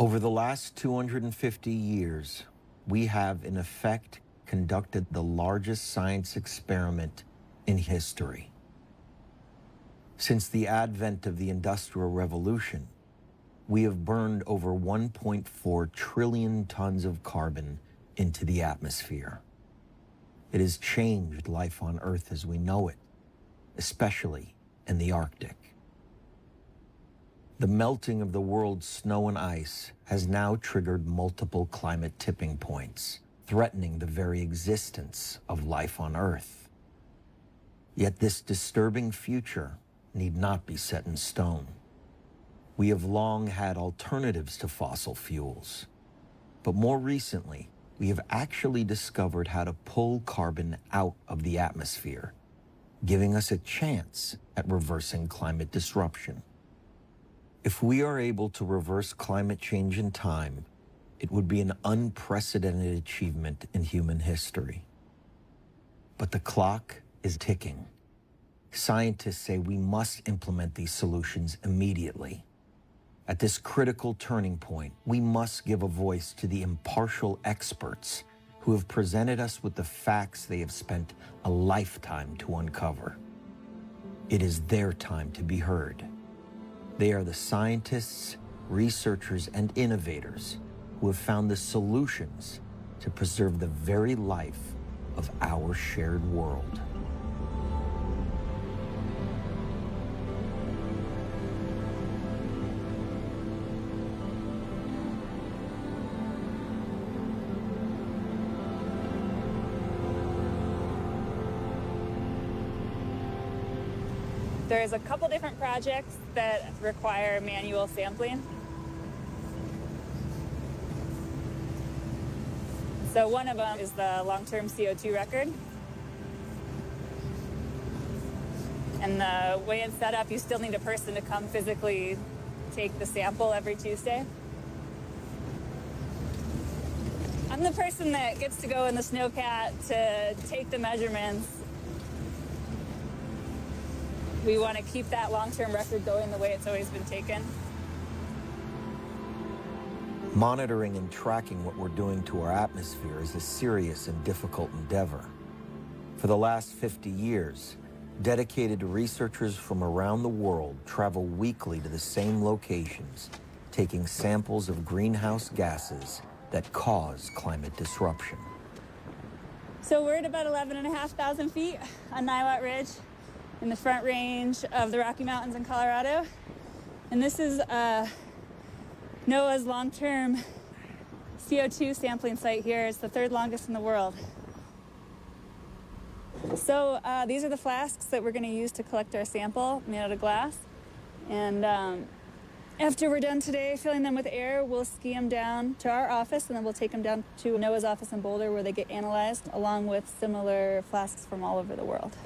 Over the last 250 years, we have, in effect, conducted the largest science experiment in history. Since the advent of the Industrial Revolution, we have burned over 1.4 trillion tons of carbon into the atmosphere. It has changed life on Earth as we know it, especially in the Arctic. The melting of the world's snow and ice has now triggered multiple climate tipping points, threatening the very existence of life on Earth. Yet this disturbing future need not be set in stone. We have long had alternatives to fossil fuels, but more recently, we have actually discovered how to pull carbon out of the atmosphere, giving us a chance at reversing climate disruption. If we are able to reverse climate change in time, it would be an unprecedented achievement in human history. But the clock is ticking. Scientists say we must implement these solutions immediately. At this critical turning point, we must give a voice to the impartial experts who have presented us with the facts they have spent a lifetime to uncover. It is their time to be heard. They are the scientists, researchers, and innovators who have found the solutions to preserve the very life of our shared world. There's a couple different projects that require manual sampling. So one of them is the long-term CO2 record. And the way it's set up, you still need a person to come physically take the sample every Tuesday. I'm the person that gets to go in the snowcat to take the measurements. We want to keep that long-term record going the way it's always been taken. Monitoring and tracking what we're doing to our atmosphere is a serious and difficult endeavor. For the last 50 years, dedicated researchers from around the world travel weekly to the same locations, taking samples of greenhouse gases that cause climate disruption. So we're at about 11,500 feet on Noaa Ridge, in the Front Range of the Rocky Mountains in Colorado. And this is NOAA's long-term CO2 sampling site here. It's the third longest in the world. So these are the flasks that we're going to use to collect our sample, made out of glass. And after we're done today filling them with air, we'll ski them down to our office, and then we'll take them down to NOAA's office in Boulder where they get analyzed, along with similar flasks from all over the world.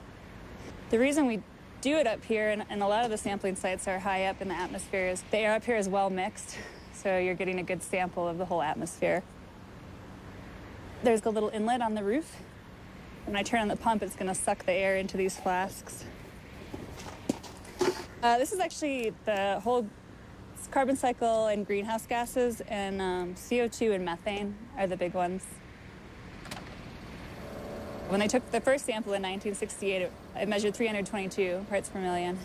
The reason we do it up here, and a lot of the sampling sites are high up in the atmosphere, is the air up here is well mixed, so you're getting a good sample of the whole atmosphere. There's a little inlet on the roof. When I turn on the pump, it's going to suck the air into these flasks. This is actually the whole carbon cycle and greenhouse gases, and CO2 and methane are the big ones. When I took the first sample in 1968, I measured 322 parts per million.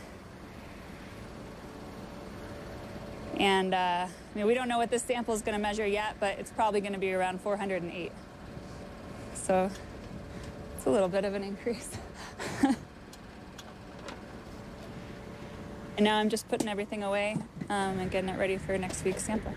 And we don't know what this sample is going to measure yet, but it's probably going to be around 408. So it's a little bit of an increase. And now I'm just putting everything away and getting it ready for next week's sample.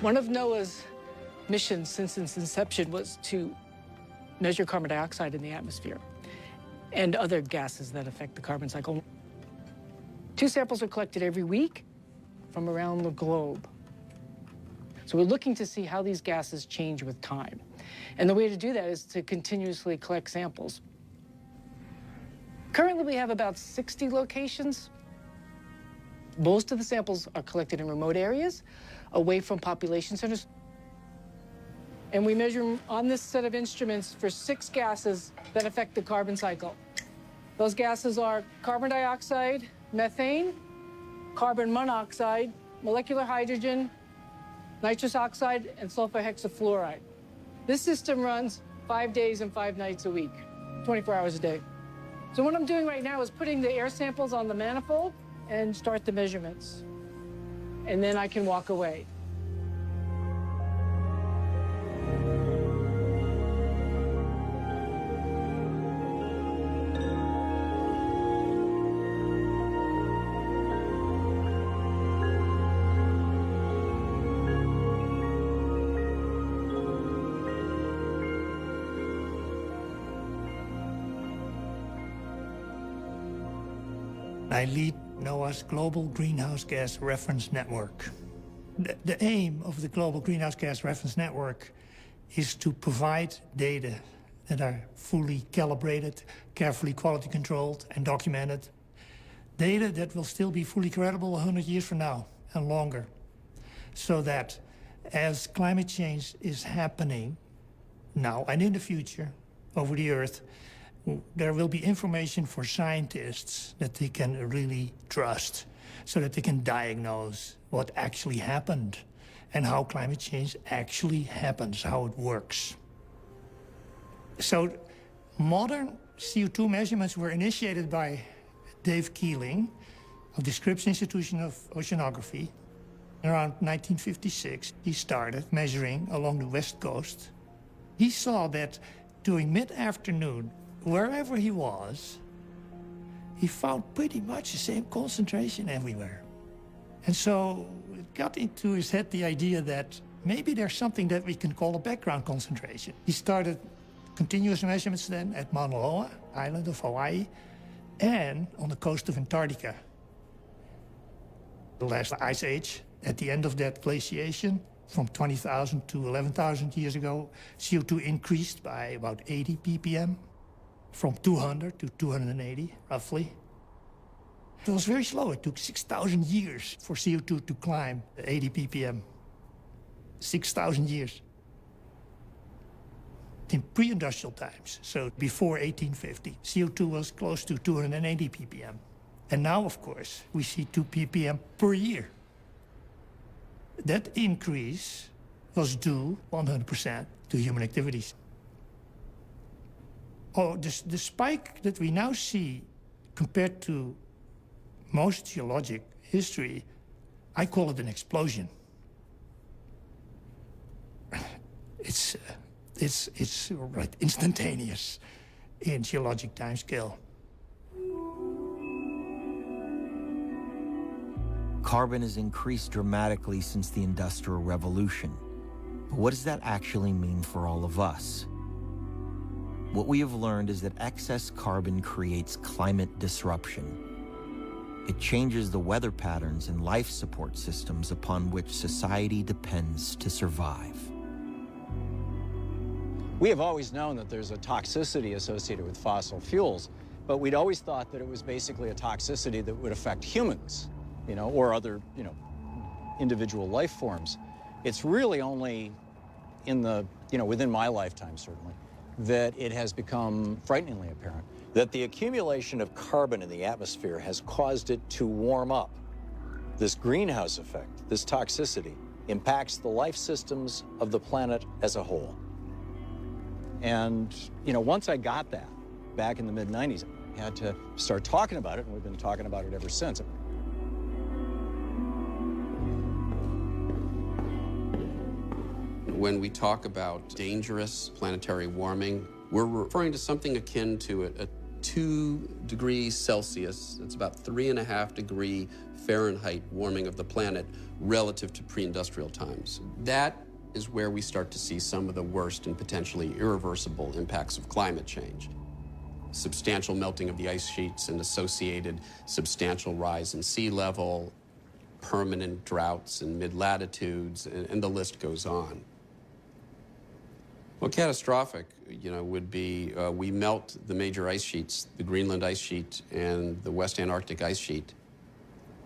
One of NOAA's missions since its inception was to measure carbon dioxide in the atmosphere and other gases that affect the carbon cycle. 2 samples are collected every week from around the globe. So we're looking to see how these gases change with time. And the way to do that is to continuously collect samples. Currently, we have about 60 locations Most of the samples are collected in remote areas, away from population centers. And we measure on this set of instruments for 6 gases that affect the carbon cycle. Those gases are carbon dioxide, methane, carbon monoxide, molecular hydrogen, nitrous oxide, and sulfur hexafluoride. This system runs 5 days and 5 nights a week, 24 hours a day. So what I'm doing right now is putting the air samples on the manifold and start the measurements. And then I can walk away. I lead NOAA's Global Greenhouse Gas Reference Network. The aim of the Global Greenhouse Gas Reference Network is to provide data that are fully calibrated, carefully quality controlled and documented. Data that will still be fully credible 100 years from now and longer. So that as climate change is happening now and in the future over the Earth, there will be information for scientists that they can really trust so that they can diagnose what actually happened and how climate change actually happens, how it works. So modern CO2 measurements were initiated by Dave Keeling of the Scripps Institution of Oceanography. Around 1956, he started measuring along the West Coast. He saw that during mid-afternoon, wherever he was, he found pretty much the same concentration everywhere. And so it got into his head the idea that maybe there's something that we can call a background concentration. He started continuous measurements then at Mauna Loa, island of Hawaii, and on the coast of Antarctica. The last ice age, at the end of that glaciation, from 20,000 to 11,000 years ago, CO2 increased by about 80 ppm. From 200 to 280, roughly. It was very slow. It took 6,000 years for CO2 to climb 80 ppm. 6,000 years. In pre-industrial times, so before 1850, CO2 was close to 280 ppm. And now, of course, we see 2 ppm per year. That increase was due 100% to human activities. Oh, the spike that we now see compared to most geologic history, I call it an explosion. It's right instantaneous in geologic timescale. Carbon has increased dramatically since the Industrial Revolution. But what does that actually mean for all of us? What we have learned is that excess carbon creates climate disruption. It changes the weather patterns and life support systems upon which society depends to survive. We have always known that there's a toxicity associated with fossil fuels, but we'd always thought that it was basically a toxicity that would affect humans, or other, individual life forms. It's really only in the, within my lifetime, certainly, that it has become frighteningly apparent that the accumulation of carbon in the atmosphere has caused it to warm up. This greenhouse effect, this toxicity, impacts the life systems of the planet as a whole. And, once I got that back in the mid-90s, I had to start talking about it, and we've been talking about it ever since. When we talk about dangerous planetary warming, we're referring to something akin to a 2 degrees Celsius, it's about 3.5 degree Fahrenheit warming of the planet relative to pre-industrial times. That is where we start to see some of the worst and potentially irreversible impacts of climate change. Substantial melting of the ice sheets and associated substantial rise in sea level, permanent droughts in mid-latitudes, and the list goes on. Well, catastrophic, would be we melt the major ice sheets, the Greenland ice sheet and the West Antarctic ice sheet.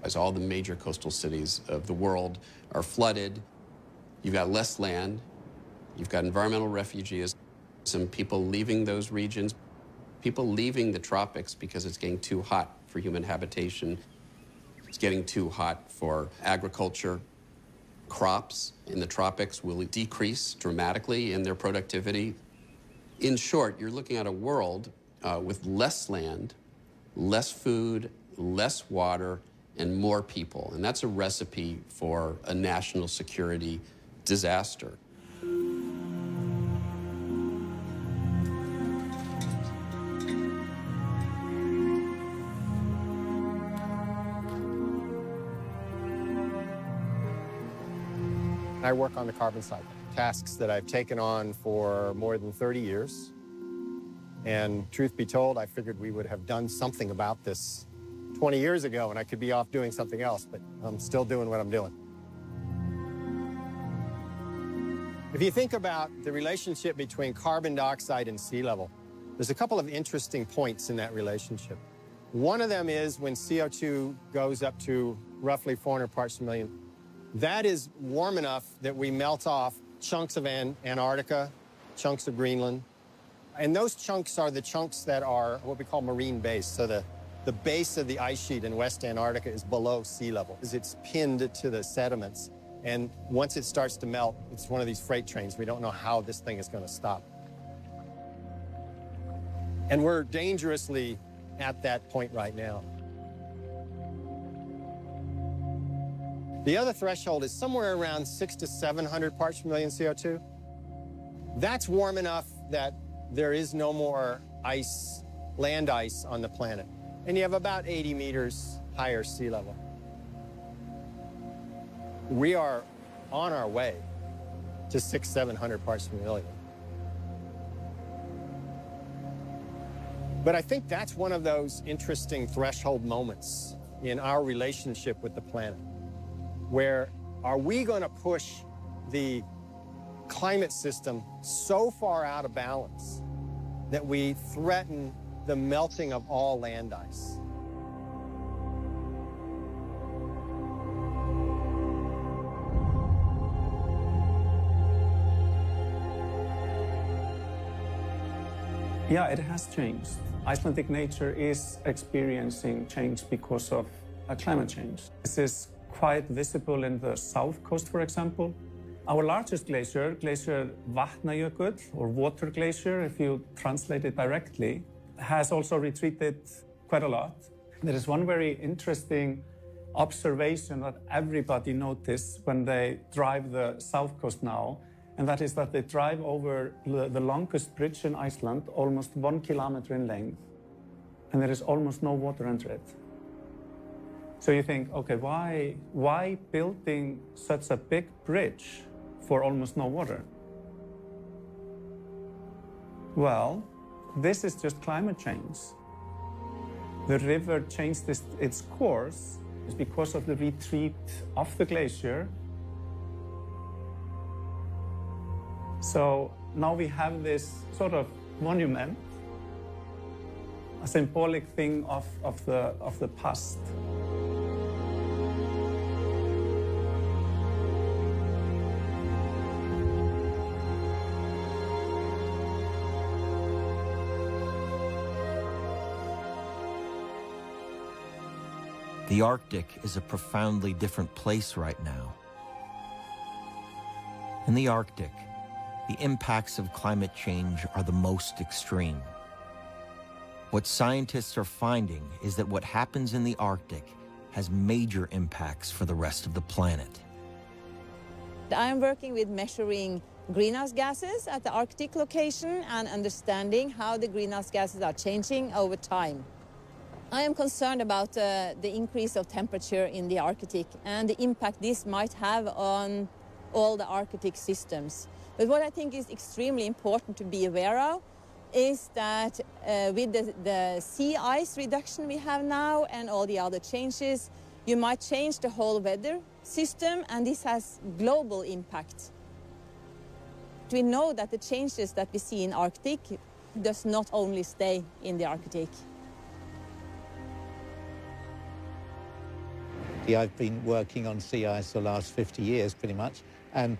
As all the major coastal cities of the world are flooded, you've got less land, you've got environmental refugees, some people leaving those regions, people leaving the tropics because it's getting too hot for human habitation. It's getting too hot for agriculture. Crops in the tropics will decrease dramatically in their productivity. In short, you're looking at a world with less land, less food, less water, and more people. And that's a recipe for a national security disaster. I work on the carbon cycle, tasks that I've taken on for more than 30 years. And truth be told, I figured we would have done something about this 20 years ago and I could be off doing something else, but I'm still doing what I'm doing. If you think about the relationship between carbon dioxide and sea level, there's a couple of interesting points in that relationship. One of them is when CO2 goes up to roughly 400 parts per million. That is warm enough that we melt off chunks of Antarctica, chunks of Greenland. And those chunks are the chunks that are what we call marine base. So the base of the ice sheet in West Antarctica is below sea level, as it's pinned to the sediments. And once it starts to melt, it's one of these freight trains. We don't know how this thing is going to stop. And we're dangerously at that point right now. The other threshold is somewhere around 600 to 700 parts per million CO2. That's warm enough that there is no more ice, land ice on the planet. And you have about 80 meters higher sea level. We are on our way to 600, 700 parts per million. But I think that's one of those interesting threshold moments in our relationship with the planet, where are we going to push the climate system so far out of balance that we threaten the melting of all land ice? Yeah, it has changed. Icelandic nature is experiencing change because of climate change. This is quite visible in the south coast, for example. Our largest glacier, Glacier Vatnajökull, or water glacier, if you translate it directly, has also retreated quite a lot. There is one very interesting observation that everybody notices when they drive the south coast now, and that is that they drive over the longest bridge in Iceland, almost 1 kilometer in length, and there is almost no water under it. So you think, okay, why building such a big bridge for almost no water? Well, this is just climate change. The river changed its course because of the retreat of the glacier. So now we have this sort of monument, a symbolic thing of the past. The Arctic is a profoundly different place right now. In the Arctic, the impacts of climate change are the most extreme. What scientists are finding is that what happens in the Arctic has major impacts for the rest of the planet. I'm working with measuring greenhouse gases at the Arctic location and understanding how the greenhouse gases are changing over time. I am concerned about the increase of temperature in the Arctic and the impact this might have on all the Arctic systems. But what I think is extremely important to be aware of is that with the sea ice reduction we have now and all the other changes, you might change the whole weather system, and this has global impact. We know that the changes that we see in Arctic does not only stay in the Arctic. I've been working on sea ice for the last 50 years, pretty much, and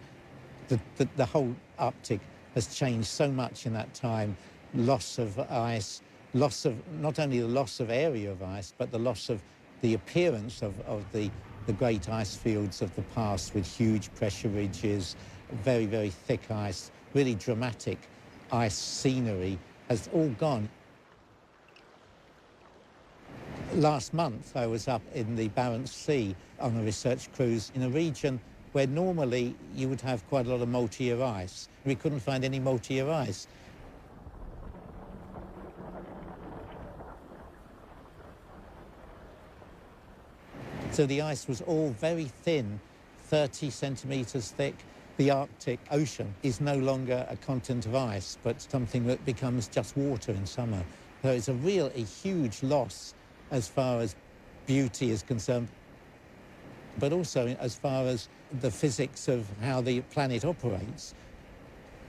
the whole Arctic has changed so much in that time. Loss of ice, loss of, not only the loss of area of ice, but the loss of the appearance of the great ice fields of the past with huge pressure ridges, very, very thick ice, really dramatic ice scenery has all gone. Last month, I was up in the Barents Sea on a research cruise in a region where normally you would have quite a lot of multi-year ice. We couldn't find any multi-year ice. So the ice was all very thin, 30 centimeters thick. The Arctic Ocean is no longer a continent of ice, but something that becomes just water in summer. So it's a huge loss as far as beauty is concerned, but also as far as the physics of how the planet operates.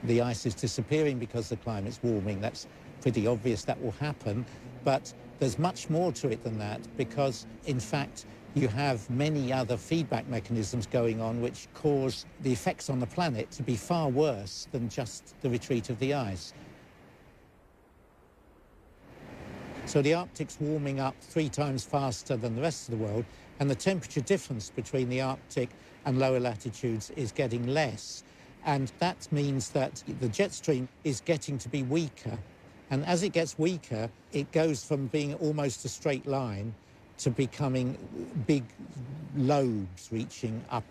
The ice is disappearing because the climate's warming. That's pretty obvious that will happen, but there's much more to it than that, because in fact you have many other feedback mechanisms going on which cause the effects on the planet to be far worse than just the retreat of the ice. So the Arctic's warming up 3 times faster than the rest of the world, and the temperature difference between the Arctic and lower latitudes is getting less. And that means that the jet stream is getting to be weaker. And as it gets weaker, it goes from being almost a straight line to becoming big lobes reaching up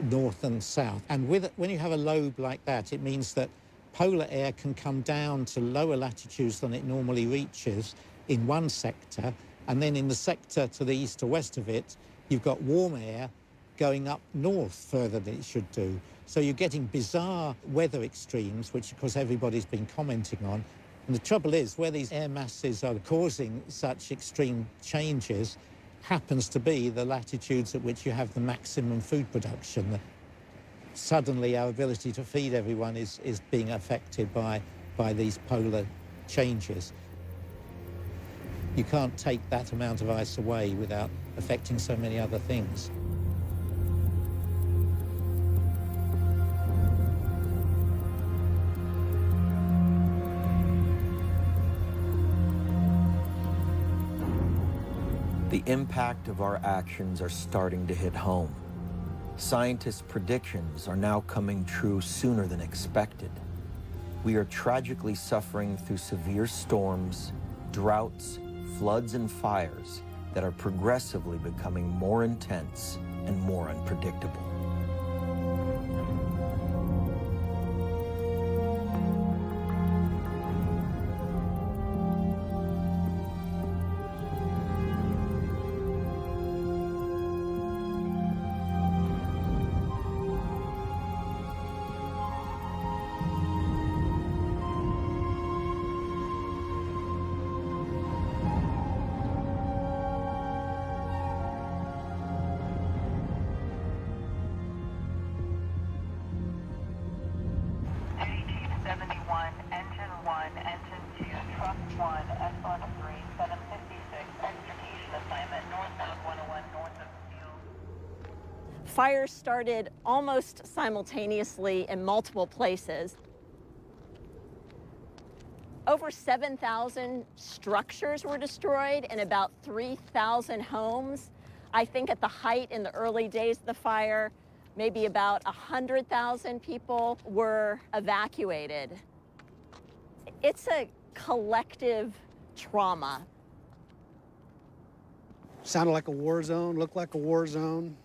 north and south. And when you have a lobe like that, it means that polar air can come down to lower latitudes than it normally reaches in one sector, and then in the sector to the east or west of it, you've got warm air going up north further than it should do. So you're getting bizarre weather extremes, which of course everybody's been commenting on. And the trouble is, where these air masses are causing such extreme changes happens to be the latitudes at which you have the maximum food production. Suddenly our ability to feed everyone is being affected by these polar changes. You can't take that amount of ice away without affecting so many other things. The impact of our actions are starting to hit home. Scientists' predictions are now coming true sooner than expected. We are tragically suffering through severe storms, droughts, floods, and fires that are progressively becoming more intense and more unpredictable. Fires started almost simultaneously in multiple places. Over 7,000 structures were destroyed and about 3,000 homes. I think at the height in the early days of the fire, maybe about 100,000 people were evacuated. It's a collective trauma. Sounded like a war zone, looked like a war zone.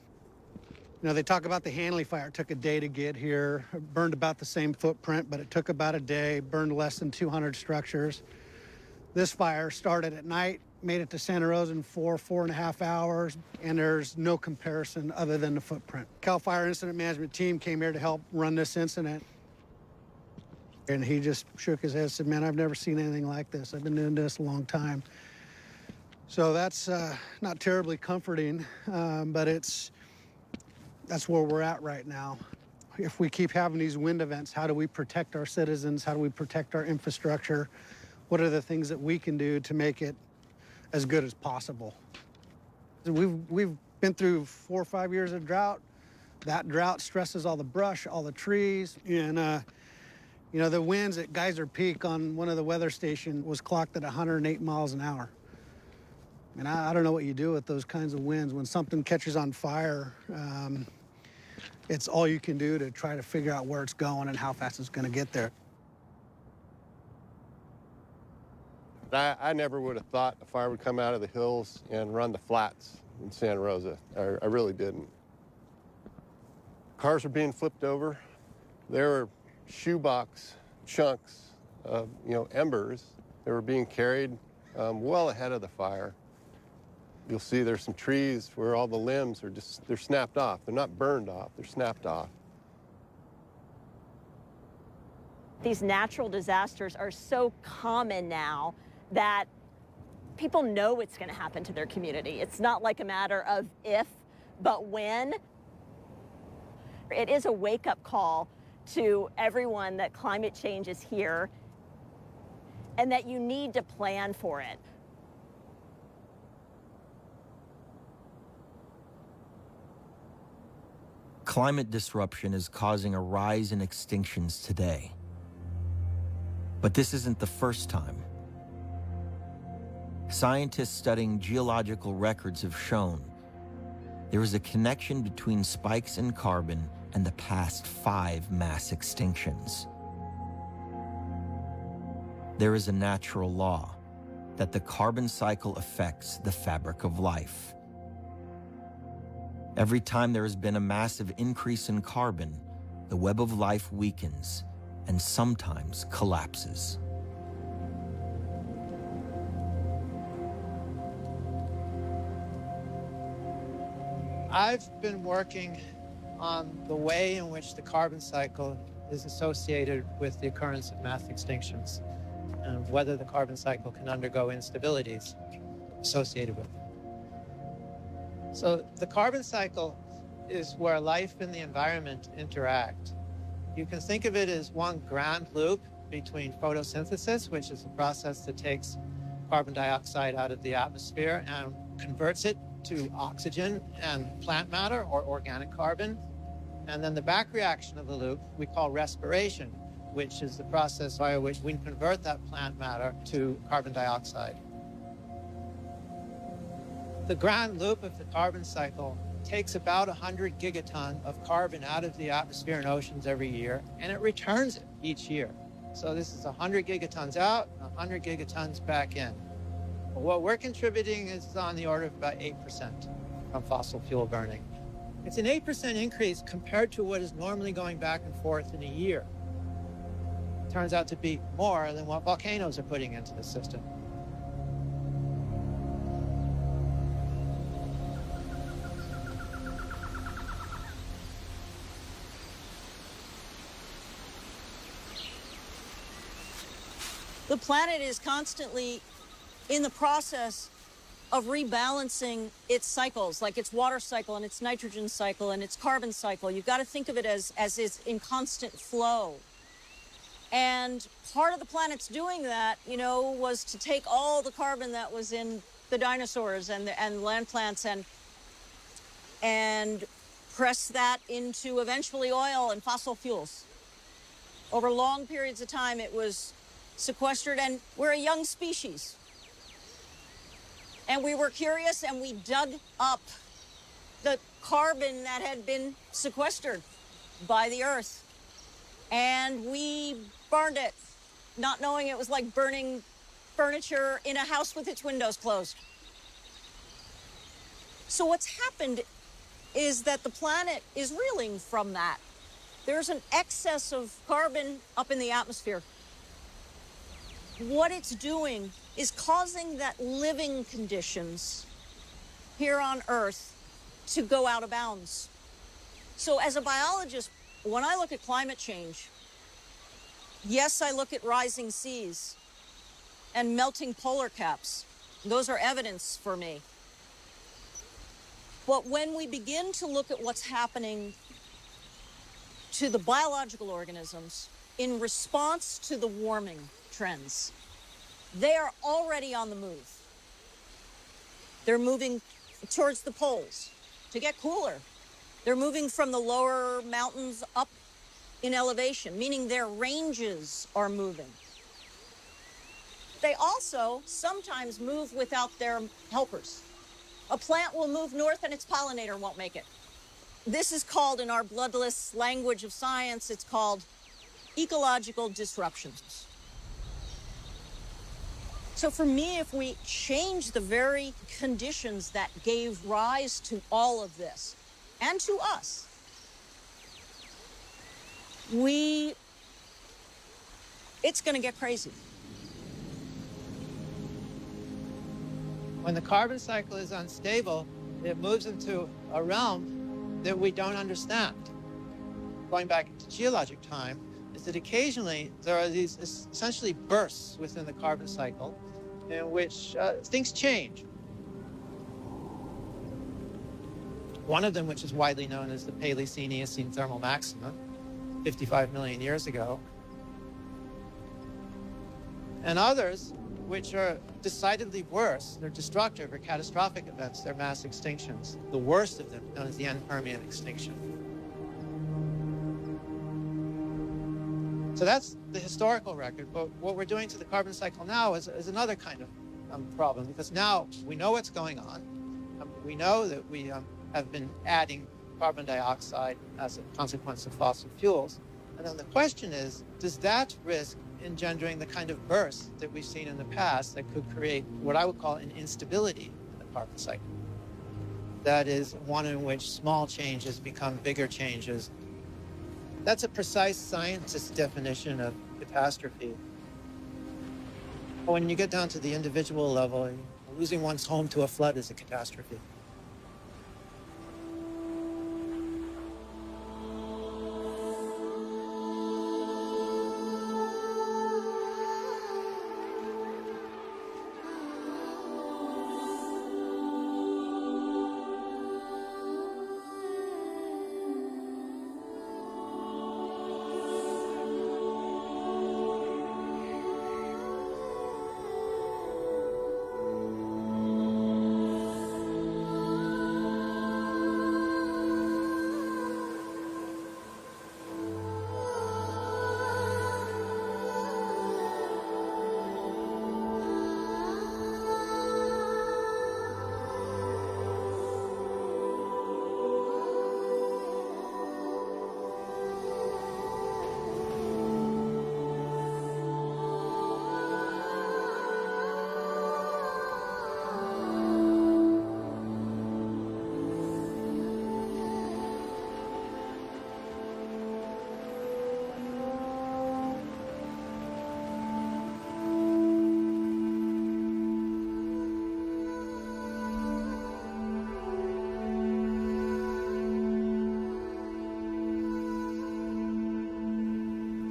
You know, they talk about the Hanley fire. It took a day to get here. It burned about the same footprint, but it took about a day, burned less than 200 structures. This fire started at night, made it to Santa Rosa in 4.5 hours, and there's no comparison other than the footprint. Cal Fire Incident Management Team came here to help run this incident. And he just shook his head and said, man, I've never seen anything like this. I've been doing this a long time. So that's not terribly comforting, but that's where we're at right now. If we keep having these wind events, how do we protect our citizens? How do we protect our infrastructure? What are the things that we can do to make it as good as possible? We've Been through 4 or 5 years of drought. That drought stresses all the brush, all the trees, and you know, the winds at Geyser Peak on one of the weather stations was clocked at 108 miles an hour. And I don't know what you do with those kinds of winds. When something catches on fire, it's all you can do to try to figure out where it's going and how fast it's going to get there. I never would have thought a fire would come out of the hills and run the flats in Santa Rosa. I really didn't. Cars were being flipped over. There were shoebox chunks of, embers that were being carried well ahead of the fire. You'll see there's some trees where all the limbs are they're snapped off. They're not burned off, they're snapped off. These natural disasters are so common now that people know it's going to happen to their community. It's not like a matter of if, but when. It is a wake-up call to everyone that climate change is here and that you need to plan for it. Climate disruption is causing a rise in extinctions today. But this isn't the first time. Scientists studying geological records have shown there is a connection between spikes in carbon and the past 5 mass extinctions. There is a natural law that the carbon cycle affects the fabric of life. Every time there has been a massive increase in carbon, the web of life weakens and sometimes collapses. I've been working on the way in which the carbon cycle is associated with the occurrence of mass extinctions and whether the carbon cycle can undergo instabilities associated with it. So the carbon cycle is where life and the environment interact. You can think of it as one grand loop between photosynthesis, which is a process that takes carbon dioxide out of the atmosphere and converts it to oxygen and plant matter or organic carbon. And then the back reaction of the loop we call respiration, which is the process via which we convert that plant matter to carbon dioxide. The grand loop of the carbon cycle takes about 100 gigaton of carbon out of the atmosphere and oceans every year, and it returns it each year. So this is 100 gigatons out, 100 gigatons back in. What we're contributing is on the order of about 8% from fossil fuel burning. It's an 8% increase compared to what is normally going back and forth in a year. It turns out to be more than what volcanoes are putting into the system. The planet is constantly in the process of rebalancing its cycles, like its water cycle and its nitrogen cycle and its carbon cycle. You've got to think of it as it's in constant flow. And part of the planet's doing that, was to take all the carbon that was in the dinosaurs and land plants and press that into eventually oil and fossil fuels. Over long periods of time, it was sequestered, and we're a young species. And we were curious, and we dug up the carbon that had been sequestered by the Earth. And we burned it, not knowing it was like burning furniture in a house with its windows closed. So what's happened is that the planet is reeling from that. There's an excess of carbon up in the atmosphere. What it's doing is causing that living conditions here on Earth to go out of bounds. So as a biologist, when I look at climate change, yes, I look at rising seas and melting polar caps. Those are evidence for me. But when we begin to look at what's happening to the biological organisms in response to the warming trends, they are already on the move. They're moving towards the poles. to get cooler. They're moving from the lower mountains up in elevation, meaning their ranges are moving. They also sometimes move without their helpers. A plant will move north and its pollinator won't make it. This is called, in our bloodless language of science, it's called ecological disruptions. So for me, if we change the very conditions that gave rise to all of this, and to us, it's going to get crazy. When the carbon cycle is unstable, it moves into a realm that we don't understand. Going back into geologic time, is that occasionally there are these essentially bursts within the carbon cycle in which things change. One of them, which is widely known as the Paleocene-Eocene thermal maxima, 55 million years ago. And others, which are decidedly worse, they're destructive or catastrophic events, they're mass extinctions. The worst of them, known as the end Permian extinction. So that's the historical record, but what we're doing to the carbon cycle now is another kind of problem, because now we know what's going on. We know that we have been adding carbon dioxide as a consequence of fossil fuels. And then the question is, does that risk engendering the kind of bursts that we've seen in the past that could create what I would call an instability in the carbon cycle? That is one in which small changes become bigger changes. That's a precise scientist's definition of catastrophe. But when you get down to the individual level, losing one's home to a flood is a catastrophe.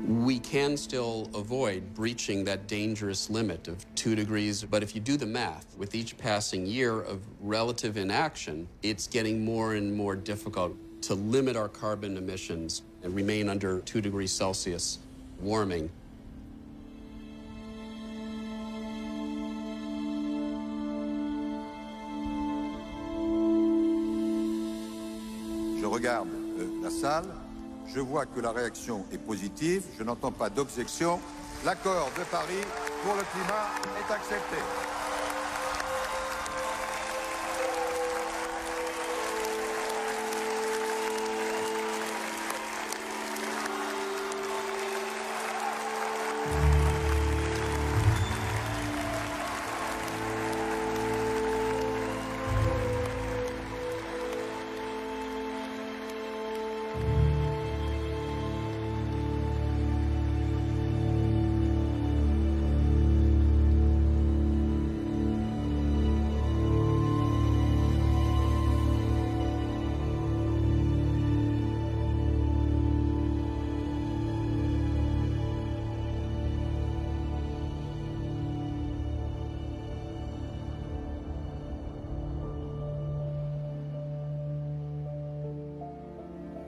We can still avoid breaching that dangerous limit of 2 degrees, but if you do the math, with each passing year of relative inaction, it's getting more and more difficult to limit our carbon emissions and remain under 2 degrees Celsius warming. Je regarde la salle. Je vois que la réaction est positive. Je n'entends pas d'objection. L'accord de Paris pour le climat est accepté.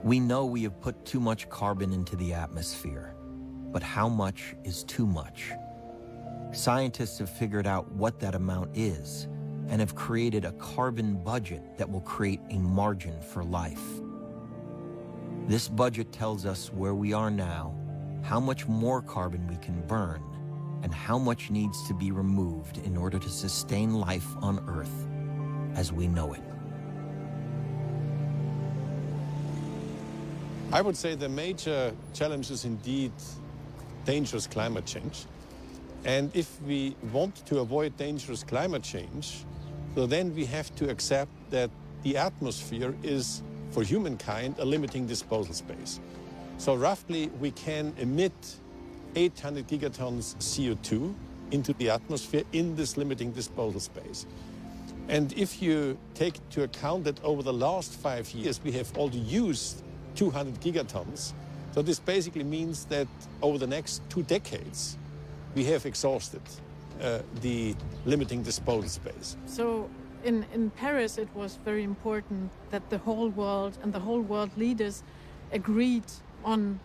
We know we have put too much carbon into the atmosphere, but how much is too much? Scientists have figured out what that amount is, and have created a carbon budget that will create a margin for life. This budget tells us where we are now, how much more carbon we can burn, and how much needs to be removed in order to sustain life on Earth as we know it. I would say the major challenge is indeed dangerous climate change. And if we want to avoid dangerous climate change, so then we have to accept that the atmosphere is, for humankind, a limiting disposal space. So roughly we can emit 800 gigatons CO2 into the atmosphere in this limiting disposal space. And if you take into account that over the last 5 years we have already used 200 gigatons, so this basically means that over the next 2 decades we have exhausted the limiting disposal space. So in Paris it was very important that the whole world and the whole world leaders agreed on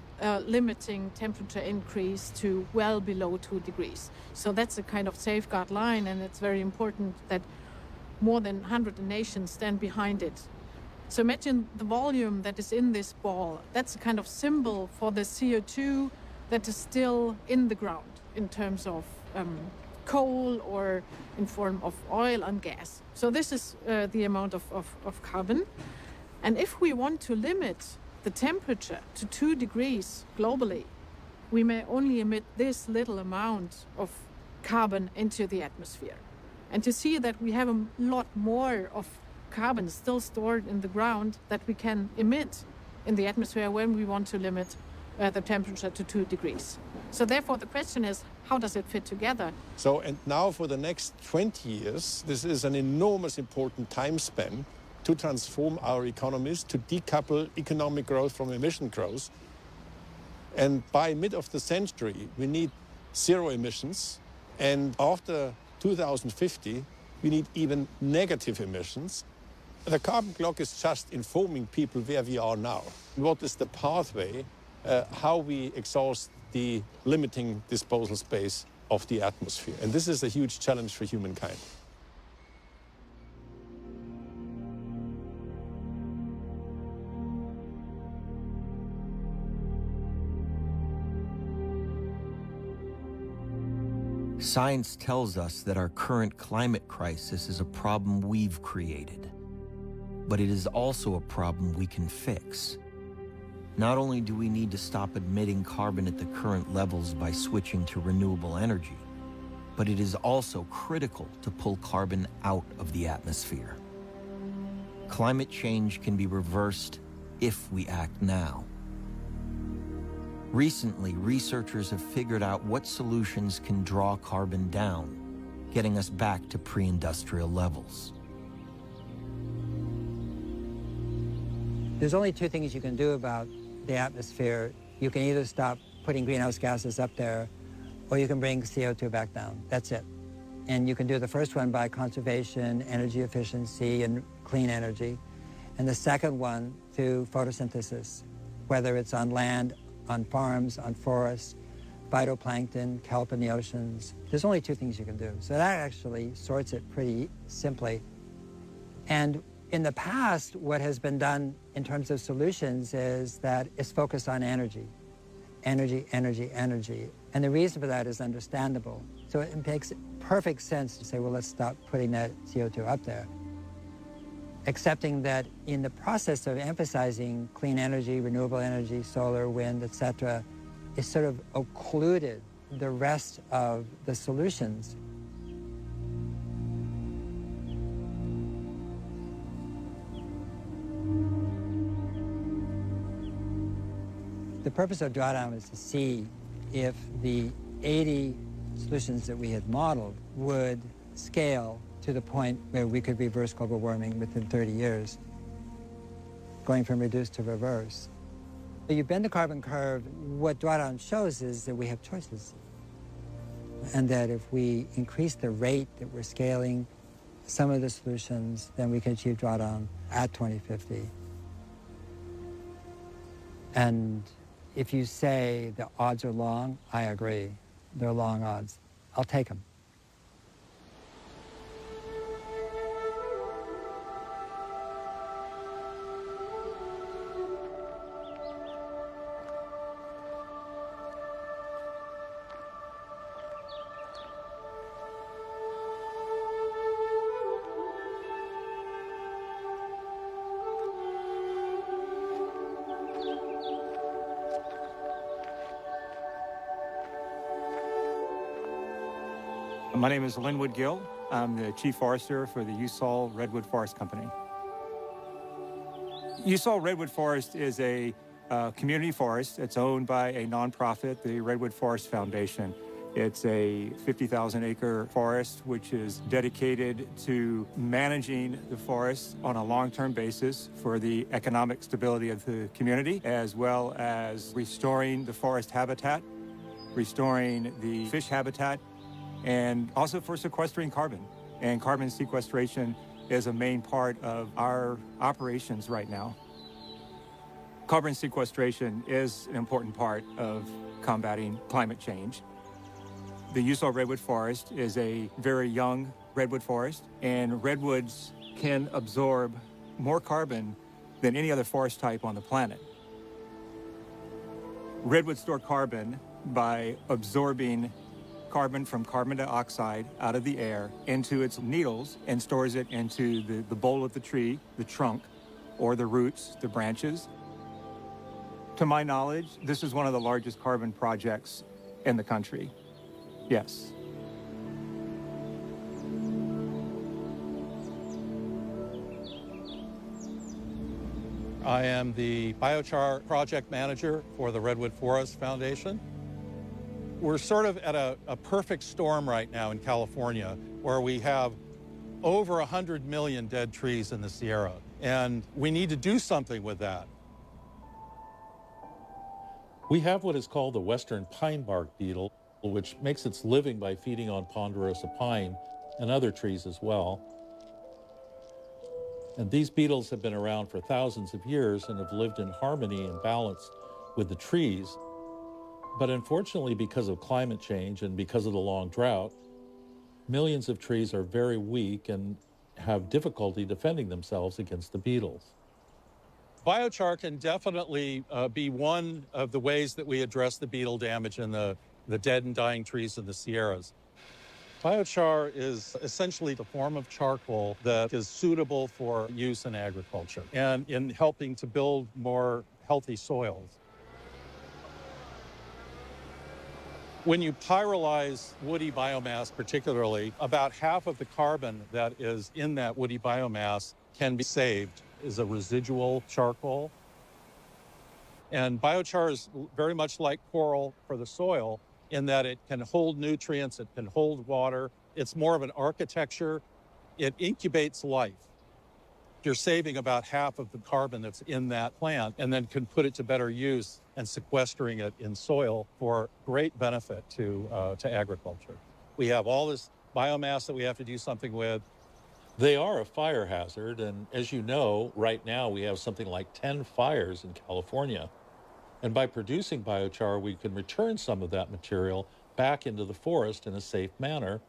limiting temperature increase to well below 2 degrees. So that's a kind of safeguard line, and it's very important that more than 100 nations stand behind it. So imagine the volume that is in this ball. That's a kind of symbol for the CO2 that is still in the ground in terms of coal or in form of oil and gas. So this is the amount of carbon. And if we want to limit the temperature to 2 degrees globally, we may only emit this little amount of carbon into the atmosphere. And you see that we have a lot more of carbon still stored in the ground that we can emit in the atmosphere when we want to limit the temperature to 2 degrees. So therefore the question is, how does it fit together? So, and now for the next 20 years, this is an enormous important time span to transform our economies, to decouple economic growth from emission growth. And by mid of the century, we need 0 emissions. And after 2050, we need even negative emissions. The carbon clock is just informing people where we are now. What is the pathway, how we exhaust the limiting disposal space of the atmosphere. And this is a huge challenge for humankind. Science tells us that our current climate crisis is a problem we've created, but it is also a problem we can fix. Not only do we need to stop emitting carbon at the current levels by switching to renewable energy, but it is also critical to pull carbon out of the atmosphere. Climate change can be reversed if we act now. Recently, researchers have figured out what solutions can draw carbon down, getting us back to pre-industrial levels. There's only 2 things you can do about the atmosphere. You can either stop putting greenhouse gases up there, or you can bring CO2 back down. That's it. And you can do the first one by conservation, energy efficiency, and clean energy. And the second one through photosynthesis, whether it's on land, on farms, on forests, phytoplankton, kelp in the oceans. There's only 2 things you can do. So that actually sorts it pretty simply. And in the past, what has been done in terms of solutions is that it's focused on energy. Energy, energy, energy. And the reason for that is understandable. So it makes perfect sense to say, well, let's stop putting that CO2 up there. Accepting that in the process of emphasizing clean energy, renewable energy, solar, wind, etc., it sort of occluded the rest of the solutions. The purpose of drawdown is to see if the 80 solutions that we had modeled would scale to the point where we could reverse global warming within 30 years, going from reduce to reverse. You bend the carbon curve, what drawdown shows is that we have choices. And that if we increase the rate that we're scaling some of the solutions, then we can achieve drawdown at 2050. And if you say the odds are long, I agree. They're long odds. I'll take them. My name is Linwood Gill. I'm the Chief Forester for the USAL Redwood Forest Company. USAL Redwood Forest is a community forest. It's owned by a nonprofit, the Redwood Forest Foundation. It's a 50,000 acre forest which is dedicated to managing the forest on a long-term basis for the economic stability of the community, as well as restoring the forest habitat, restoring the fish habitat, and also for sequestering carbon. And carbon sequestration is a main part of our operations right now. Carbon sequestration is an important part of combating climate change. The USAL Redwood Forest is a very young redwood forest, and redwoods can absorb more carbon than any other forest type on the planet. Redwoods store carbon by absorbing carbon from carbon dioxide out of the air into its needles and stores it into the bole of the tree, the trunk, or the roots, the branches. To my knowledge, this is one of the largest carbon projects in the country. Yes. I am the Biochar project manager for the Redwood Forest Foundation. We're sort of at a perfect storm right now in California, where we have over 100 million dead trees in the Sierra, and we need to do something with that. We have what is called the western pine bark beetle, which makes its living by feeding on ponderosa pine and other trees as well. And these beetles have been around for thousands of years and have lived in harmony and balance with the trees. But unfortunately, because of climate change and because of the long drought, millions of trees are very weak and have difficulty defending themselves against the beetles. Biochar can definitely be one of the ways that we address the beetle damage in the dead and dying trees in the Sierras. Biochar is essentially the form of charcoal that is suitable for use in agriculture and in helping to build more healthy soils. When you pyrolyze woody biomass particularly, about half of the carbon that is in that woody biomass can be saved as a residual charcoal. And biochar is very much like coral for the soil in that it can hold nutrients, it can hold water. It's more of an architecture. It incubates life. You're saving about half of the carbon that's in that plant and then can put it to better use and sequestering it in soil for great benefit to agriculture. We have all this biomass that we have to do something with. They are a fire hazard, and as you know, right now we have something like 10 fires in California. And by producing biochar, we can return some of that material back into the forest in a safe manner,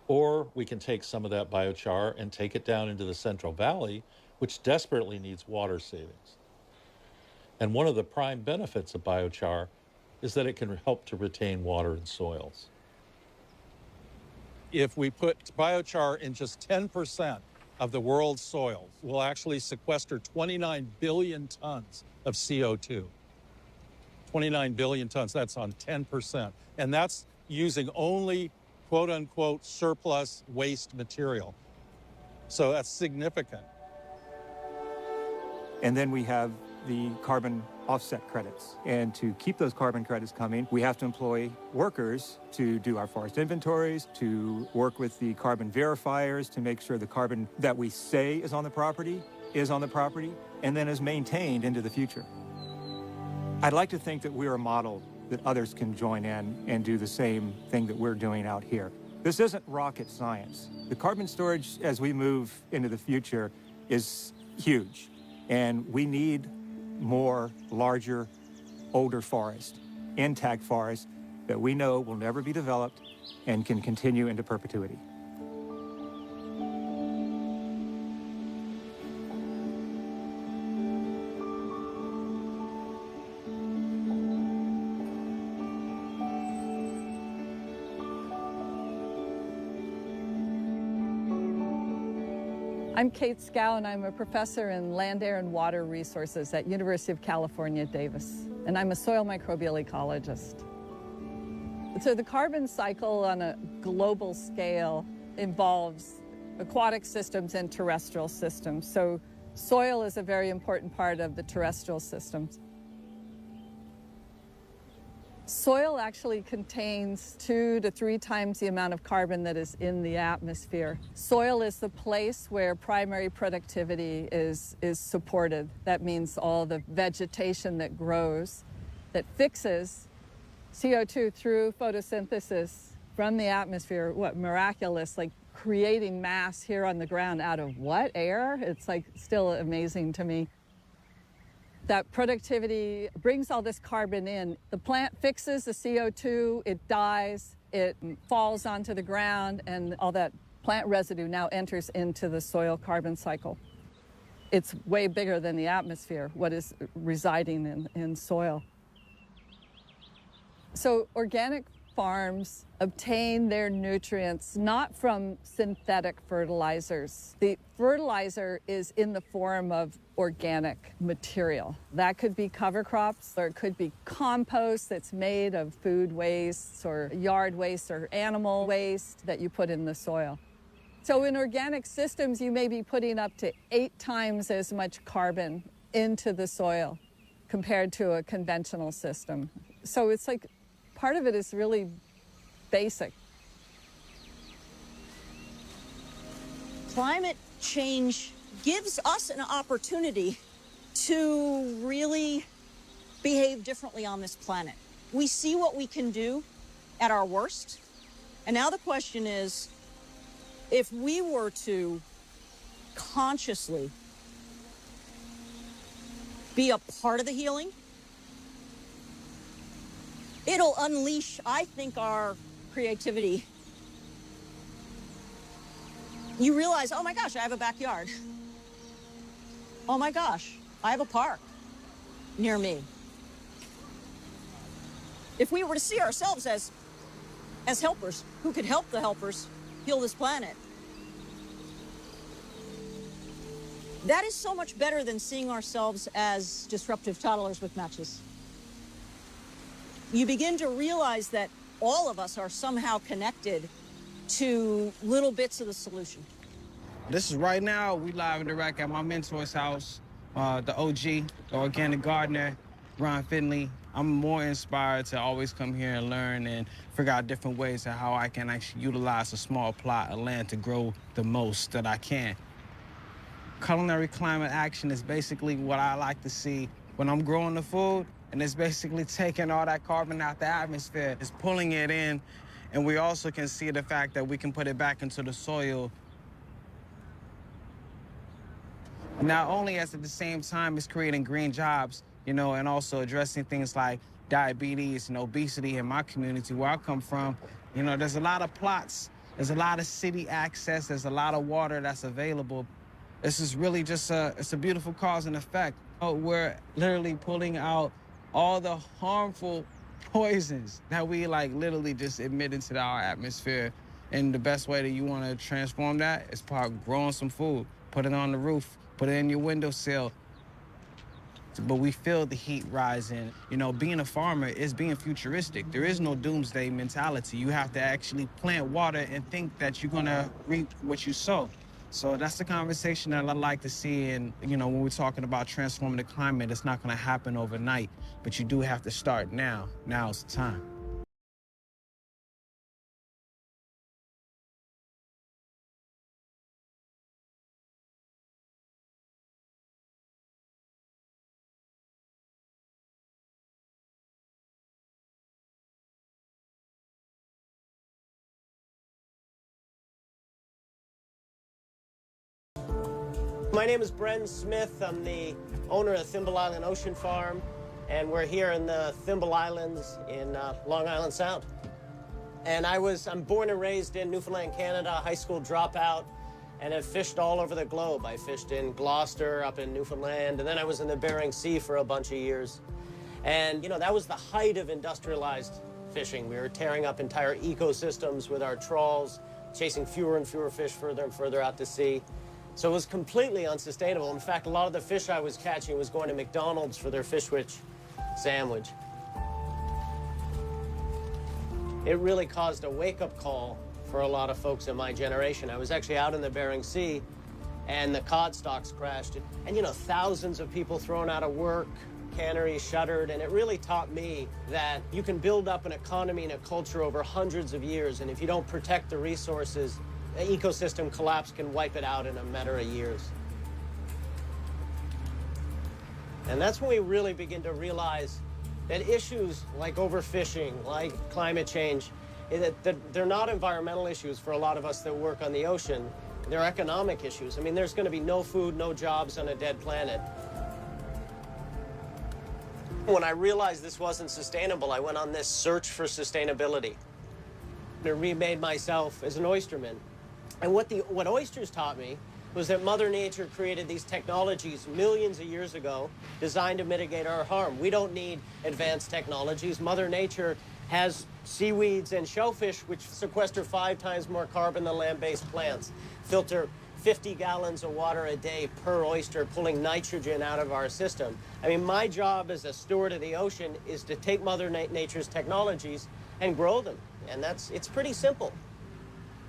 or we can take some of that biochar and take it down into the Central Valley, which desperately needs water savings. And one of the prime benefits of biochar is that it can help to retain water in soils. If we put biochar in just 10% of the world's soils, we'll actually sequester 29 billion tons of CO2. 29 billion tons, that's on 10%. And that's using only quote unquote surplus waste material. So that's significant. And then we have the carbon offset credits. And to keep those carbon credits coming, we have to employ workers to do our forest inventories, to work with the carbon verifiers to make sure the carbon that we say is on the property, and then is maintained into the future. I'd like to think that we're a model that others can join in and do the same thing that we're doing out here. This isn't rocket science. The carbon storage as we move into the future is huge, and we need more larger, older forest, intact forest that we know will never be developed and can continue into perpetuity. I'm Kate Scow, and I'm a professor in land, air, and water resources at University of California, Davis, and I'm a soil microbial ecologist. So the carbon cycle on a global scale involves aquatic systems and terrestrial systems. So soil is a very important part of the terrestrial systems. Soil actually contains 2 to 3 times the amount of carbon that is in the atmosphere. Soil is the place where primary productivity is supported. That means all the vegetation that grows, that fixes CO2 through photosynthesis from the atmosphere. What miraculous, like creating mass here on the ground out of what? Air? It's like still amazing to me. That productivity brings all this carbon in. The plant fixes the CO2, it dies, it falls onto the ground, and all that plant residue now enters into the soil carbon cycle. It's way bigger than the atmosphere, what is residing in soil. So organic farms obtain their nutrients not from synthetic fertilizers. The fertilizer is in the form of organic material. That could be cover crops, or it could be compost that's made of food wastes or yard waste or animal waste that you put in the soil. So in organic systems, you may be putting up to 8 times as much carbon into the soil compared to a conventional system. So it's like part of it is really basic. Climate change gives us an opportunity to really behave differently on this planet. We see what we can do at our worst, and now the question is, if we were to consciously be a part of the healing, it'll unleash, I think, our creativity. You realize, oh my gosh, I have a backyard. Oh my gosh, I have a park near me. If we were to see ourselves as helpers who could help the helpers heal this planet, that is so much better than seeing ourselves as disruptive toddlers with matches. You begin to realize that all of us are somehow connected to little bits of the solution. This is right now, we live and direct at my mentor's house, the OG, the organic gardener, Ron Finley. I'm more inspired to always come here and learn and figure out different ways of how I can actually utilize a small plot of land to grow the most that I can. Culinary climate action is basically what I like to see when I'm growing the food. And it's basically taking all that carbon out the atmosphere. It's pulling it in, and we also can see the fact that we can put it back into the soil. Not only as at the same time it's creating green jobs, you know, and also addressing things like diabetes and obesity in my community where I come from. You know, there's a lot of plots, there's a lot of city access, there's a lot of water that's available. This is really just it's a beautiful cause and effect. We're literally pulling out all the harmful poisons that we literally just emit into our atmosphere. And the best way that you want to transform that is by growing some food, put it on the roof, put it in your windowsill. But we feel the heat rising. You know, being a farmer is being futuristic. There is no doomsday mentality. You have to actually plant water and think that you're gonna reap what you sow. So that's the conversation that I like to see. And, you know, when we're talking about transforming the climate, it's not going to happen overnight, but you do have to start now. Now's the time. My name is Brent Smith. I'm the owner of Thimble Island Ocean Farm, and we're here in the Thimble Islands in Long Island Sound. And I'm born and raised in Newfoundland, Canada, high school dropout, and have fished all over the globe. I fished in Gloucester, up in Newfoundland, and then I was in the Bering Sea for a bunch of years. And, you know, that was the height of industrialized fishing. We were tearing up entire ecosystems with our trawls, chasing fewer and fewer fish further and further out to sea. So it was completely unsustainable. In fact, a lot of the fish I was catching was going to McDonald's for their fish witch sandwich. it really caused a wake-up call for a lot of folks in my generation. I was actually out in the Bering Sea, and the cod stocks crashed. And you know, thousands of people thrown out of work, canneries shuttered, and it really taught me that you can build up an economy and a culture over hundreds of years, and if you don't protect the resources, an ecosystem collapse can wipe it out in a matter of years. And that's when we really begin to realize that issues like overfishing, like climate change, that they're not environmental issues for a lot of us that work on the ocean. They're economic issues. I mean, there's going to be no food, no jobs on a dead planet. When I realized this wasn't sustainable, I went on this search for sustainability. I remade myself as an oysterman. And what oysters taught me was that Mother Nature created these technologies millions of years ago designed to mitigate our harm. We don't need advanced technologies. Mother Nature has seaweeds and shellfish which sequester 5 times more carbon than land-based plants, filter 50 gallons of water a day per oyster, pulling nitrogen out of our system. I mean, my job as a steward of the ocean is to take Mother Nature's technologies and grow them. And it's pretty simple.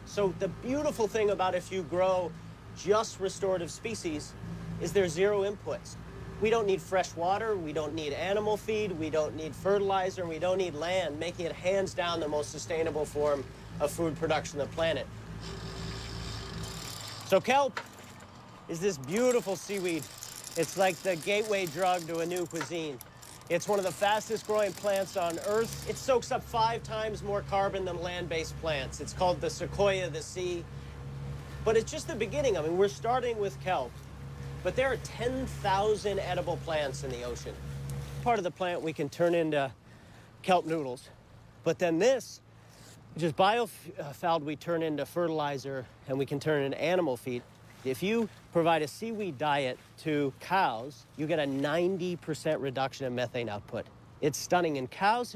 So the beautiful thing about if you grow just restorative species is there's zero inputs. We don't need fresh water, we don't need animal feed, we don't need fertilizer, we don't need land, making it hands down the most sustainable form of food production on the planet. So kelp is this beautiful seaweed. It's like the gateway drug to a new cuisine. It's one of the fastest growing plants on Earth. It soaks up 5 times more carbon than land-based plants. It's called the sequoia of the sea. But it's just the beginning. I mean, we're starting with kelp, but there are 10,000 edible plants in the ocean. Part of the plant we can turn into kelp noodles, but then this, which is biofouling, we turn into fertilizer, and we can turn into animal feed. If you provide a seaweed diet to cows, you get a 90% reduction in methane output. It's stunning, and cows,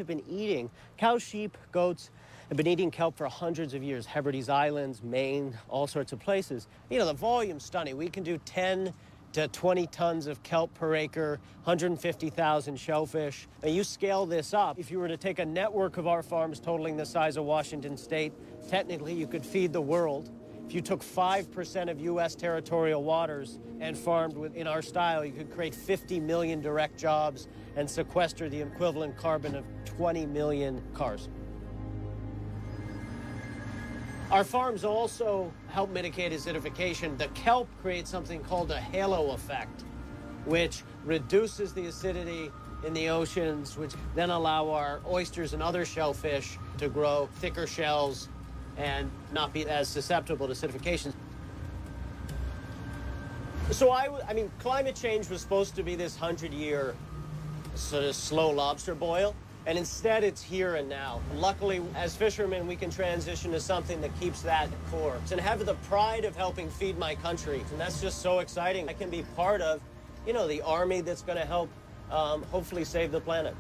sheep, goats, have been eating kelp for hundreds of years. Hebrides Islands, Maine, all sorts of places. You know, the volume's stunning. We can do 10 to 20 tons of kelp per acre, 150,000 shellfish. And you scale this up, if you were to take a network of our farms totaling the size of Washington State, technically you could feed the world. If you took 5% of U.S. territorial waters and farmed in our style, you could create 50 million direct jobs and sequester the equivalent carbon of 20 million cars. Our farms also help mitigate acidification. The kelp creates something called a halo effect, which reduces the acidity in the oceans, which then allow our oysters and other shellfish to grow thicker shells and not be as susceptible to acidification. So I mean, climate change was supposed to be this 100-year sort of slow lobster boil, and instead it's here and now. Luckily, as fishermen, we can transition to something that keeps that core and have the pride of helping feed my country, and that's just so exciting. I can be part of, you know, the army that's going to help hopefully save the planet.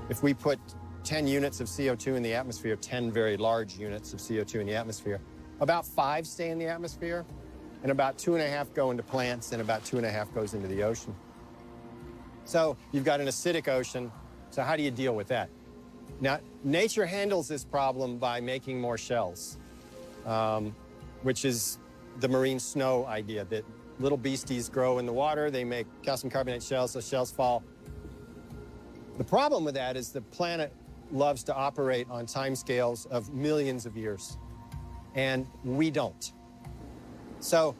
If we put 10 units of CO2 in the atmosphere, 10 very large units of CO2 in the atmosphere, about 5 stay in the atmosphere, and about 2.5 go into plants, and about 2.5 goes into the ocean. So you've got an acidic ocean, so how do you deal with that? Now, nature handles this problem by making more shells, which is the marine snow idea, that little beasties grow in the water, they make calcium carbonate shells, so shells fall. The problem with that is the planet loves to operate on timescales of millions of years, and we don't. So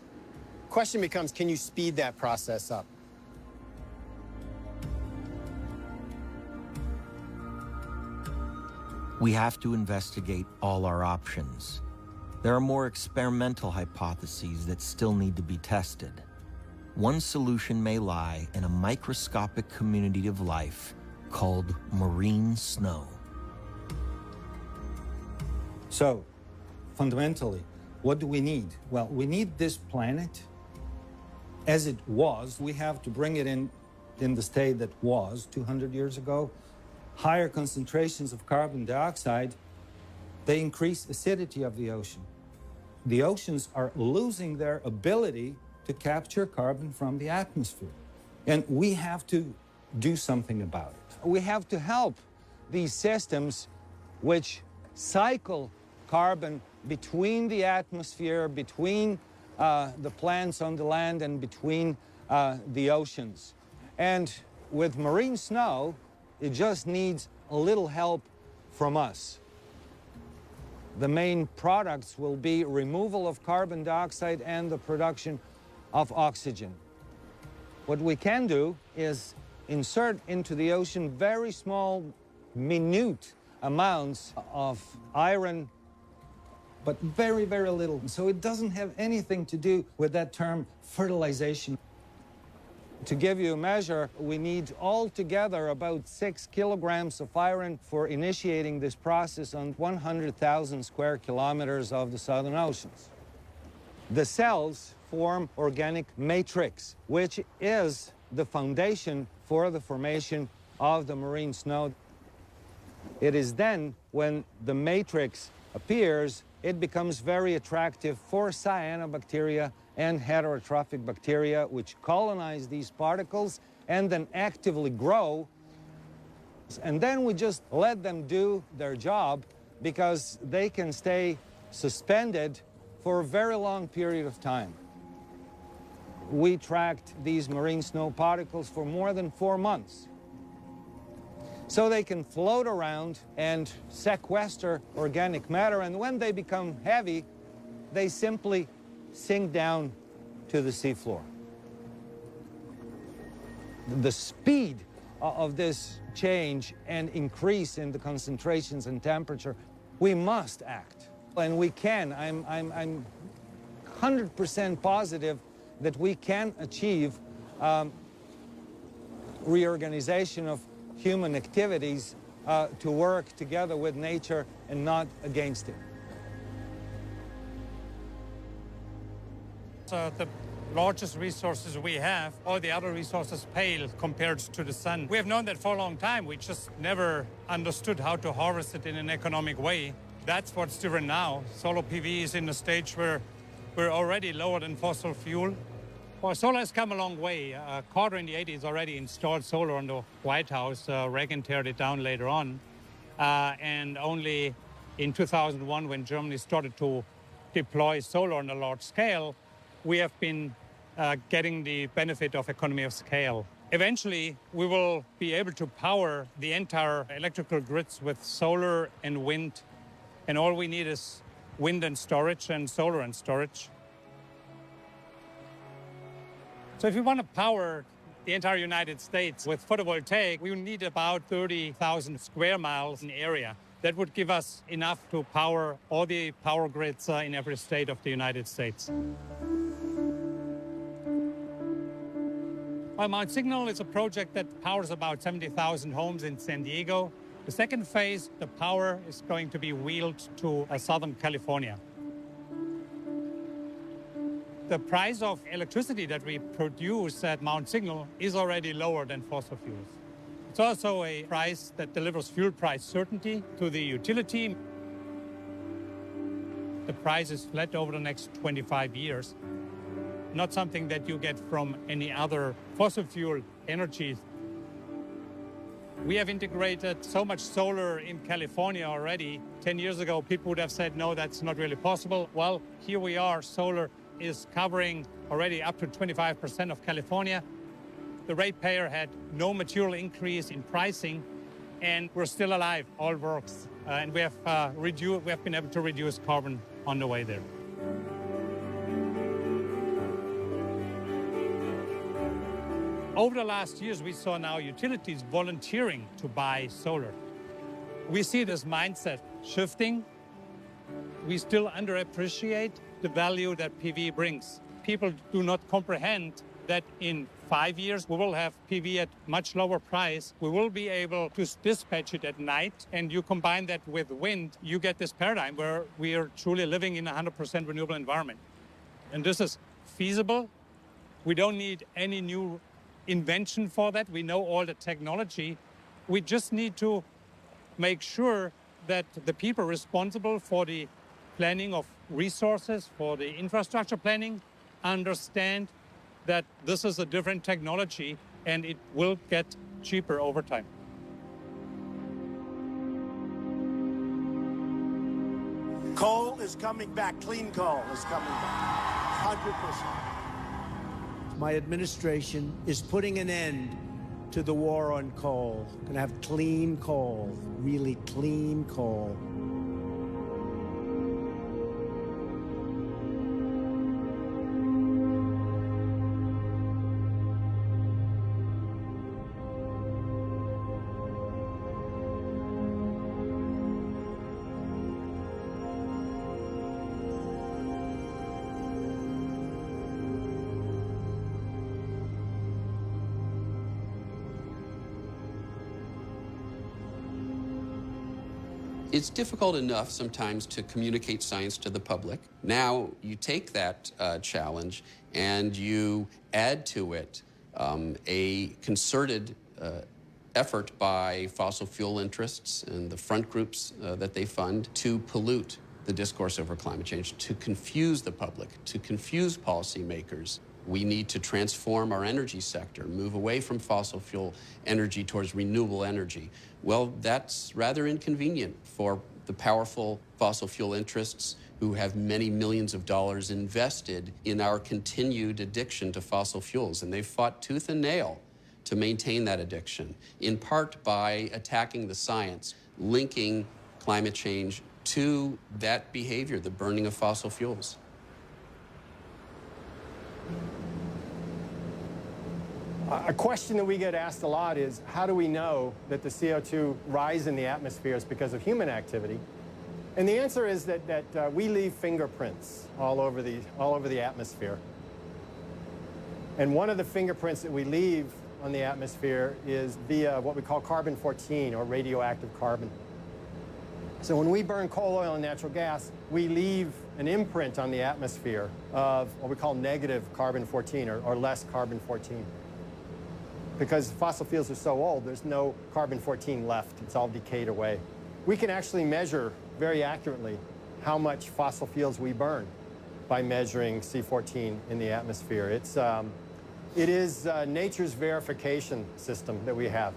the question becomes, can you speed that process up? We have to investigate all our options. There are more experimental hypotheses that still need to be tested. One solution may lie in a microscopic community of life called marine snow. So, fundamentally, what do we need? Well, we need this planet as it was. We have to bring it in the state that was 200 years ago. Higher concentrations of carbon dioxide, they increase acidity of the ocean. The oceans are losing their ability to capture carbon from the atmosphere. And we have to do something about it. We have to help these systems which cycle carbon between the atmosphere, between the plants on the land, and between the oceans. And with marine snow, it just needs a little help from us. The main products will be removal of carbon dioxide and the production of oxygen. What we can do is insert into the ocean very small, minute amounts of iron, but very, very little. So it doesn't have anything to do with that term fertilization. To give you a measure, we need altogether about 6 kilograms of iron for initiating this process on 100,000 square kilometers of the Southern Oceans. The cells form organic matrix, which is the foundation for the formation of the marine snow. It is then, when the matrix appears, it becomes very attractive for cyanobacteria and heterotrophic bacteria, which colonize these particles and then actively grow. And then we just let them do their job, because they can stay suspended for a very long period of time. We tracked these marine snow particles for more than 4 months. So they can float around and sequester organic matter, and when they become heavy, they simply sink down to the seafloor. The speed of this change and increase in the concentrations and temperature, we must act, and we can. I'm 100% positive that we can achieve reorganization of human activities to work together with nature and not against it. The largest resources we have, all the other resources pale compared to the sun. We have known that for a long time. We just never understood how to harvest it in an economic way. That's what's different now. Solar PV is in a stage where we're already lower than fossil fuel. Well, solar has come a long way. Carter in the 80s already installed solar on the White House. Reagan teared it down later on. And only in 2001, when Germany started to deploy solar on a large scale, we have been getting the benefit of economy of scale. Eventually, we will be able to power the entire electrical grids with solar and wind. And all we need is wind and storage and solar and storage. So if we want to power the entire United States with photovoltaic, we need about 30,000 square miles in area. That would give us enough to power all the power grids in every state of the United States. Well, Mount Signal is a project that powers about 70,000 homes in San Diego. The second phase, the power is going to be wheeled to Southern California. The price of electricity that we produce at Mount Signal is already lower than fossil fuels. It's also a price that delivers fuel price certainty to the utility. The price is flat over the next 25 years. Not something that you get from any other fossil fuel energy. We have integrated so much solar in California already. 10 years ago, people would have said, no, that's not really possible. Well, here we are. Solar is covering already up to 25% of California. The ratepayer had no material increase in pricing, and we're still alive. All works. And we have been able to reduce carbon on the way there. Over the last years, we saw now utilities volunteering to buy solar. We see this mindset shifting. We still underappreciate the value that PV brings. People do not comprehend that in 5 years, we will have PV at much lower price. We will be able to dispatch it at night, and you combine that with wind, you get this paradigm where we are truly living in a 100% renewable environment. And this is feasible. We don't need any new invention for that. We know all the technology. We just need to make sure that the people responsible for the planning of resources, for the infrastructure planning, understand that this is a different technology and it will get cheaper over time. Coal is coming back. Clean coal is coming back. 100%. My administration is putting an end to the war on coal. We're going to have clean coal, really clean coal. It's difficult enough sometimes to communicate science to the public. Now you take that challenge and you add to it a concerted effort by fossil fuel interests and the front groups that they fund to pollute the discourse over climate change, to confuse the public, to confuse policymakers. We need to transform our energy sector, move away from fossil fuel energy towards renewable energy. Well, that's rather inconvenient for the powerful fossil fuel interests who have many millions of dollars invested in our continued addiction to fossil fuels. And they've fought tooth and nail to maintain that addiction, in part by attacking the science, linking climate change to that behavior, the burning of fossil fuels. A question that we get asked a lot is, how do we know that the CO2 rise in the atmosphere is because of human activity? And the answer is that we leave fingerprints all over the atmosphere. And one of the fingerprints that we leave on the atmosphere is via what we call carbon-14, or radioactive carbon. So when we burn coal, oil, and natural gas, we leave an imprint on the atmosphere of what we call negative carbon-14, or less carbon-14. Because fossil fuels are so old, there's no carbon-14 left. It's all decayed away. We can actually measure very accurately how much fossil fuels we burn by measuring C14 in the atmosphere. It is nature's verification system that we have.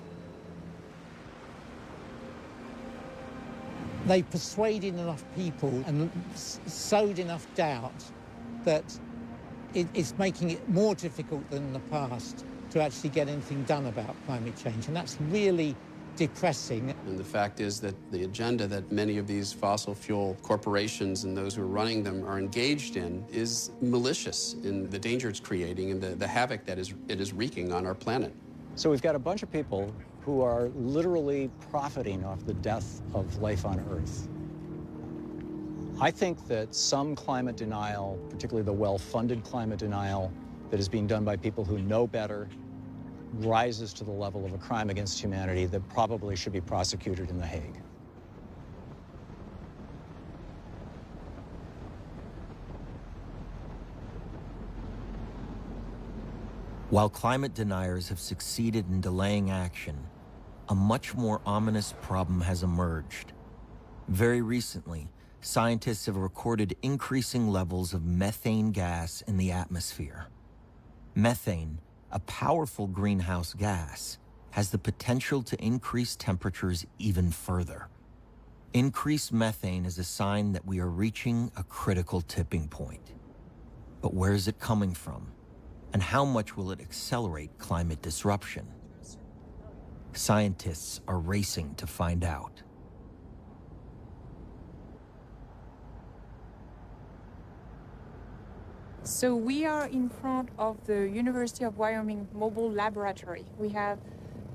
They persuaded enough people and sowed enough doubt that it's making it more difficult than in the past to actually get anything done about climate change, and that's really depressing. And the fact is that the agenda that many of these fossil fuel corporations and those who are running them are engaged in is malicious in the danger it's creating and the havoc that it is wreaking on our planet. So we've got a bunch of people who are literally profiting off the death of life on Earth. I think that some climate denial, particularly the well-funded climate denial that is being done by people who know better, rises to the level of a crime against humanity that probably should be prosecuted in The Hague. While climate deniers have succeeded in delaying action, a much more ominous problem has emerged. Very recently, scientists have recorded increasing levels of methane gas in the atmosphere. Methane, a powerful greenhouse gas, has the potential to increase temperatures even further. Increased methane is a sign that we are reaching a critical tipping point. But where is it coming from? And how much will it accelerate climate disruption? Scientists are racing to find out. So we are in front of the University of Wyoming Mobile Laboratory. We have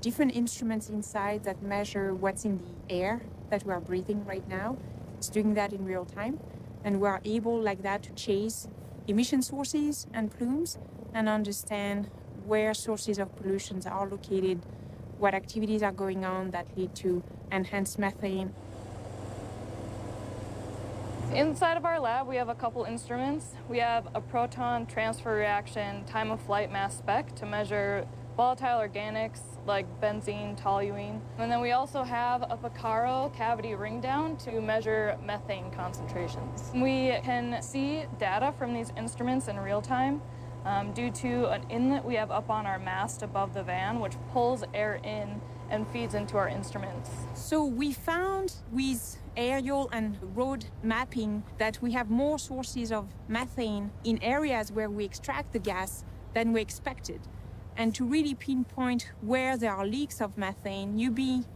different instruments inside that measure what's in the air that we are breathing right now. It's doing that in real time. And we are able like that to chase emission sources and plumes and understand where sources of pollution are located, what activities are going on that lead to enhanced methane. Inside of our lab, we have a couple instruments. We have a proton transfer reaction time of flight mass spec to measure volatile organics like benzene, toluene. And then we also have a Picaro cavity ring down to measure methane concentrations. We can see data from these instruments in real time due to an inlet we have up on our mast above the van, which pulls air in and feeds into our instruments. So we found with aerial and road mapping that we have more sources of methane in areas where we extract the gas than we expected. And to really pinpoint where there are leaks of methane, you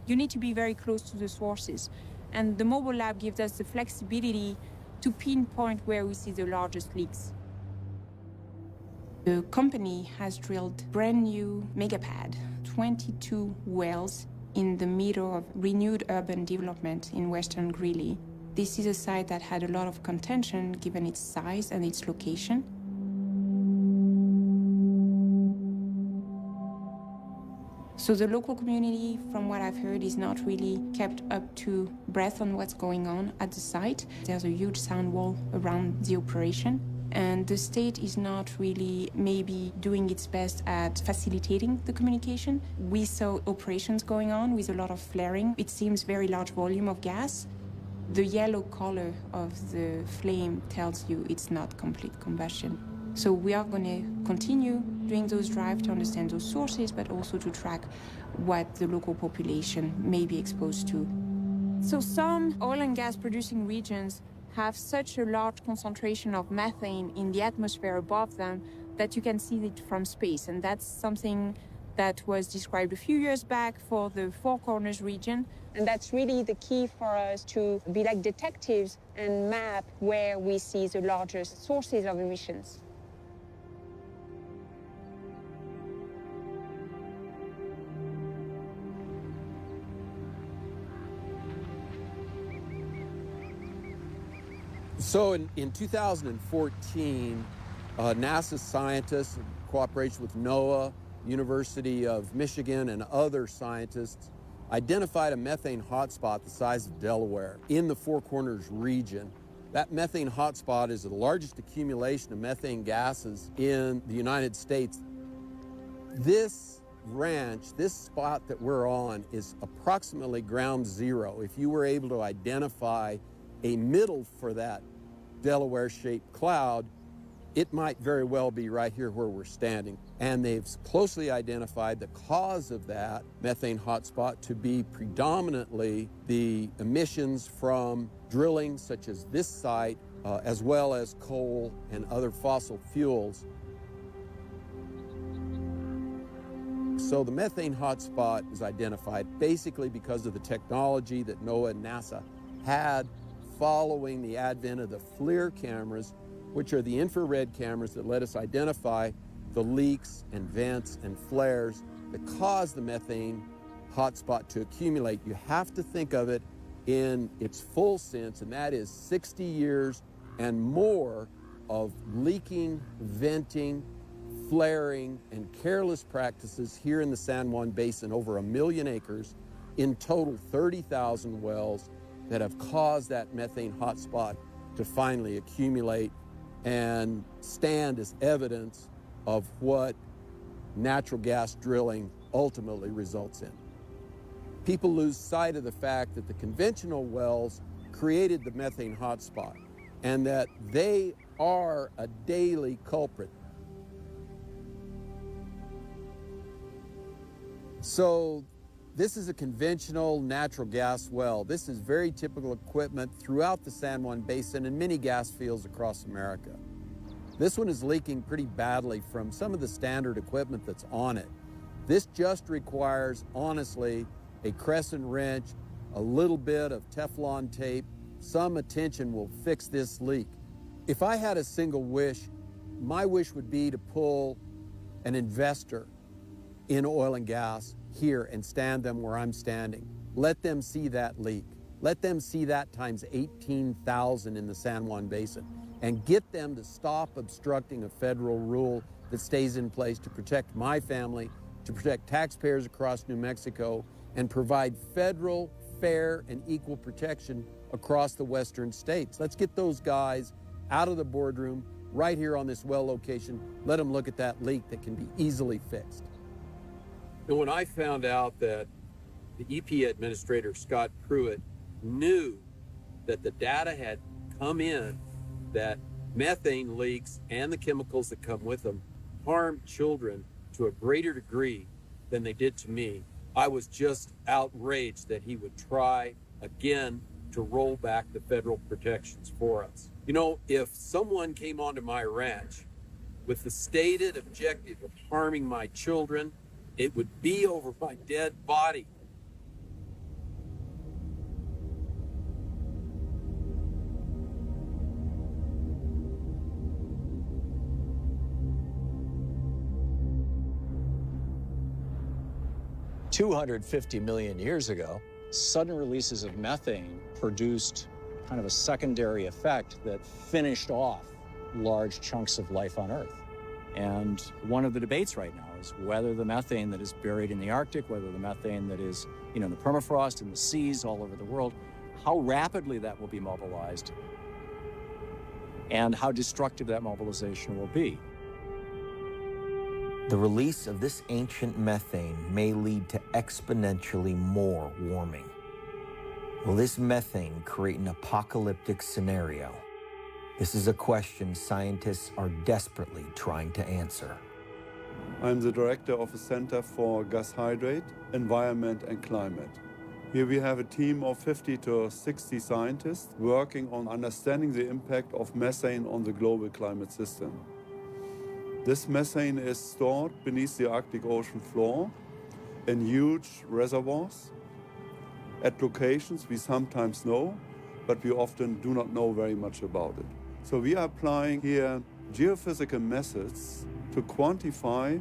need to be very close to the sources. And the mobile lab gives us the flexibility to pinpoint where we see the largest leaks. The company has drilled brand new megapad, 22 wells in the middle of renewed urban development in Western Greeley. This is a site that had a lot of contention given its size and its location. So the local community, from what I've heard, is not really kept up to breath on what's going on at the site. There's a huge sound wall around the operation. And the state is not really maybe doing its best at facilitating the communication. We saw operations going on with a lot of flaring. It seems very large volume of gas. The yellow color of the flame tells you it's not complete combustion. So we are going to continue doing those drives to understand those sources, but also to track what the local population may be exposed to. So some oil and gas producing regions have such a large concentration of methane in the atmosphere above them that you can see it from space. And that's something that was described a few years back for the Four Corners region. And that's really the key for us to be like detectives and map where we see the largest sources of emissions. So in 2014, NASA scientists, in cooperation with Noaa, University of Michigan, and other scientists, identified a methane hotspot the size of Delaware in the Four Corners region. That methane hotspot is the largest accumulation of methane gases in the United States. This ranch, this spot that we're on, is approximately ground zero. If you were able to identify a middle for that Delaware-shaped cloud, it might very well be right here where we're standing. And they've closely identified the cause of that methane hotspot to be predominantly the emissions from drilling, such as this site, as well as coal and other fossil fuels. So the methane hotspot is identified basically because of the technology that Noaa and NASA had following the advent of the FLIR cameras, which are the infrared cameras that let us identify the leaks and vents and flares that cause the methane hotspot to accumulate. You have to think of it in its full sense, and that is 60 years and more of leaking, venting, flaring, and careless practices here in the San Juan Basin, over 1 million acres, in total 30,000 wells, that have caused that methane hotspot to finally accumulate and stand as evidence of what natural gas drilling ultimately results in. People lose sight of the fact that the conventional wells created the methane hotspot and that they are a daily culprit. So this is a conventional natural gas well. This is very typical equipment throughout the San Juan Basin and many gas fields across America. This one is leaking pretty badly from some of the standard equipment that's on it. This just requires, honestly, a crescent wrench, a little bit of Teflon tape. Some attention will fix this leak. If I had a single wish, my wish would be to pull an investor in oil and gas here and stand them where I'm standing. Let them see that leak. Let them see that times 18,000 in the San Juan Basin, and get them to stop obstructing a federal rule that stays in place to protect my family, to protect taxpayers across New Mexico, and provide federal, fair, and equal protection across the western states. Let's get those guys out of the boardroom right here on this well location. Let them look at that leak that can be easily fixed. And when I found out that the EPA Administrator, Scott Pruitt, knew that the data had come in that methane leaks and the chemicals that come with them harm children to a greater degree than they did to me, I was just outraged that he would try again to roll back the federal protections for us. You know, if someone came onto my ranch with the stated objective of harming my children, it would be over my dead body. $250 million years ago, sudden releases of methane produced kind of a secondary effect that finished off large chunks of life on Earth. And one of the debates right now is whether the methane that is buried in the Arctic, whether the methane that is, in the permafrost, in the seas all over the world, how rapidly that will be mobilized and how destructive that mobilization will be. The release of this ancient methane may lead to exponentially more warming. Will this methane create an apocalyptic scenario? This is a question scientists are desperately trying to answer. I'm the director of the Center for Gas Hydrate, Environment and Climate. Here we have a team of 50 to 60 scientists working on understanding the impact of methane on the global climate system. This methane is stored beneath the Arctic Ocean floor in huge reservoirs at locations we sometimes know, but we often do not know very much about it. So we are applying here geophysical methods to quantify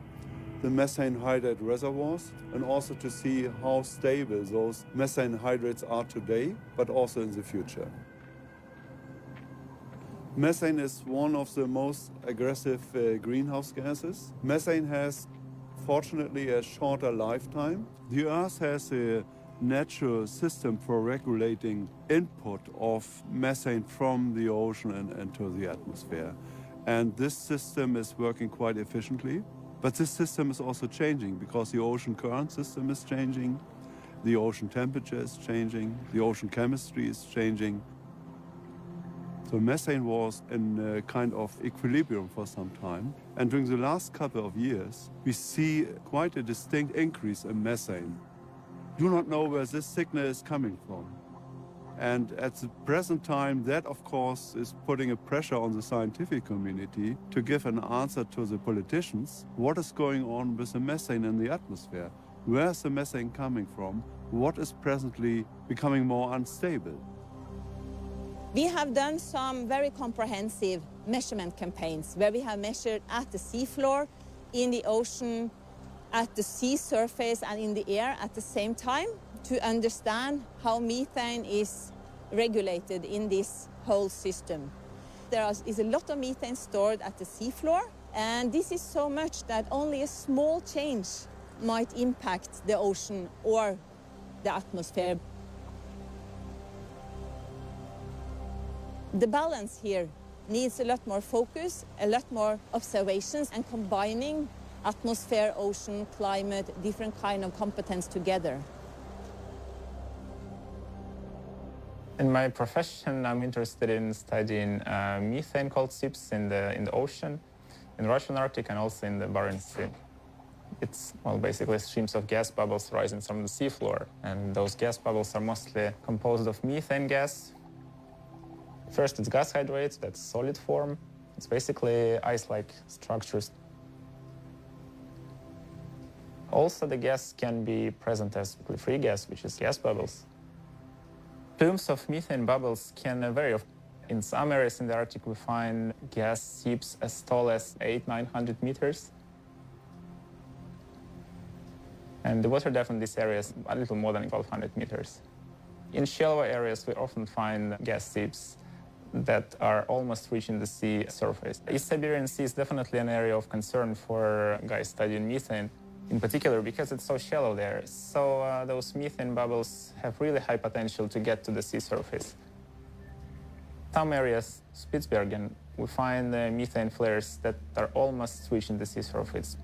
the methane hydrate reservoirs and also to see how stable those methane hydrates are today, but also in the future. Methane is one of the most aggressive greenhouse gases. Methane has, fortunately, a shorter lifetime. The Earth has a natural system for regulating input of methane from the ocean and into the atmosphere. And this system is working quite efficiently. But this system is also changing because the ocean current system is changing, the ocean temperature is changing, the ocean chemistry is changing. So methane was in a kind of equilibrium for some time. And during the last couple of years, we see quite a distinct increase in methane. Do not know where this signal is coming from. And at the present time, that, of course, is putting a pressure on the scientific community to give an answer to the politicians. What is going on with the methane in the atmosphere? Where is the methane coming from? What is presently becoming more unstable? We have done some very comprehensive measurement campaigns where we have measured at the seafloor, in the ocean, at the sea surface and in the air at the same time to understand how methane is regulated in this whole system. There is a lot of methane stored at the seafloor, and this is so much that only a small change might impact the ocean or the atmosphere. The balance here needs a lot more focus, a lot more observations, and combining atmosphere, ocean, climate, different kind of competence together. In my profession, I'm interested in studying methane cold ships in the ocean, in the Russian Arctic, and also in the Barents Sea. It's, well, basically streams of gas bubbles rising from the seafloor, and those gas bubbles are mostly composed of methane gas. First, it's gas hydrates, that's solid form. It's basically ice-like structures. Also, the gas can be present as free gas, which is gas bubbles. Plumes of methane bubbles can vary. In some areas in the Arctic, we find gas seeps as tall as 800-900 meters. And the water depth in these areas a little more than 1,200 meters. In shallow areas, we often find gas seeps that are almost reaching the sea surface. East Siberian Sea is definitely an area of concern for guys studying methane, in particular because it's so shallow there. So those methane bubbles have really high potential to get to the sea surface. Some areas, Spitsbergen, we find methane flares that are almost reaching the sea surface.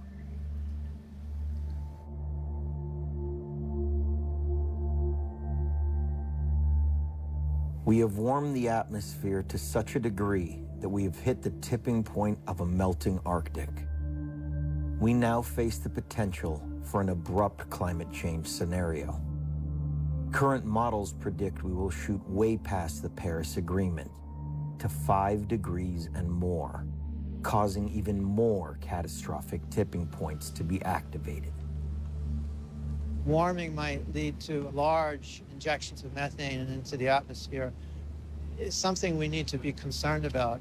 We have warmed the atmosphere to such a degree that we have hit the tipping point of a melting Arctic. We now face the potential for an abrupt climate change scenario. Current models predict we will shoot way past the Paris Agreement to 5 degrees and more, causing even more catastrophic tipping points to be activated. Warming might lead to large injections of methane into the atmosphere. It's something we need to be concerned about.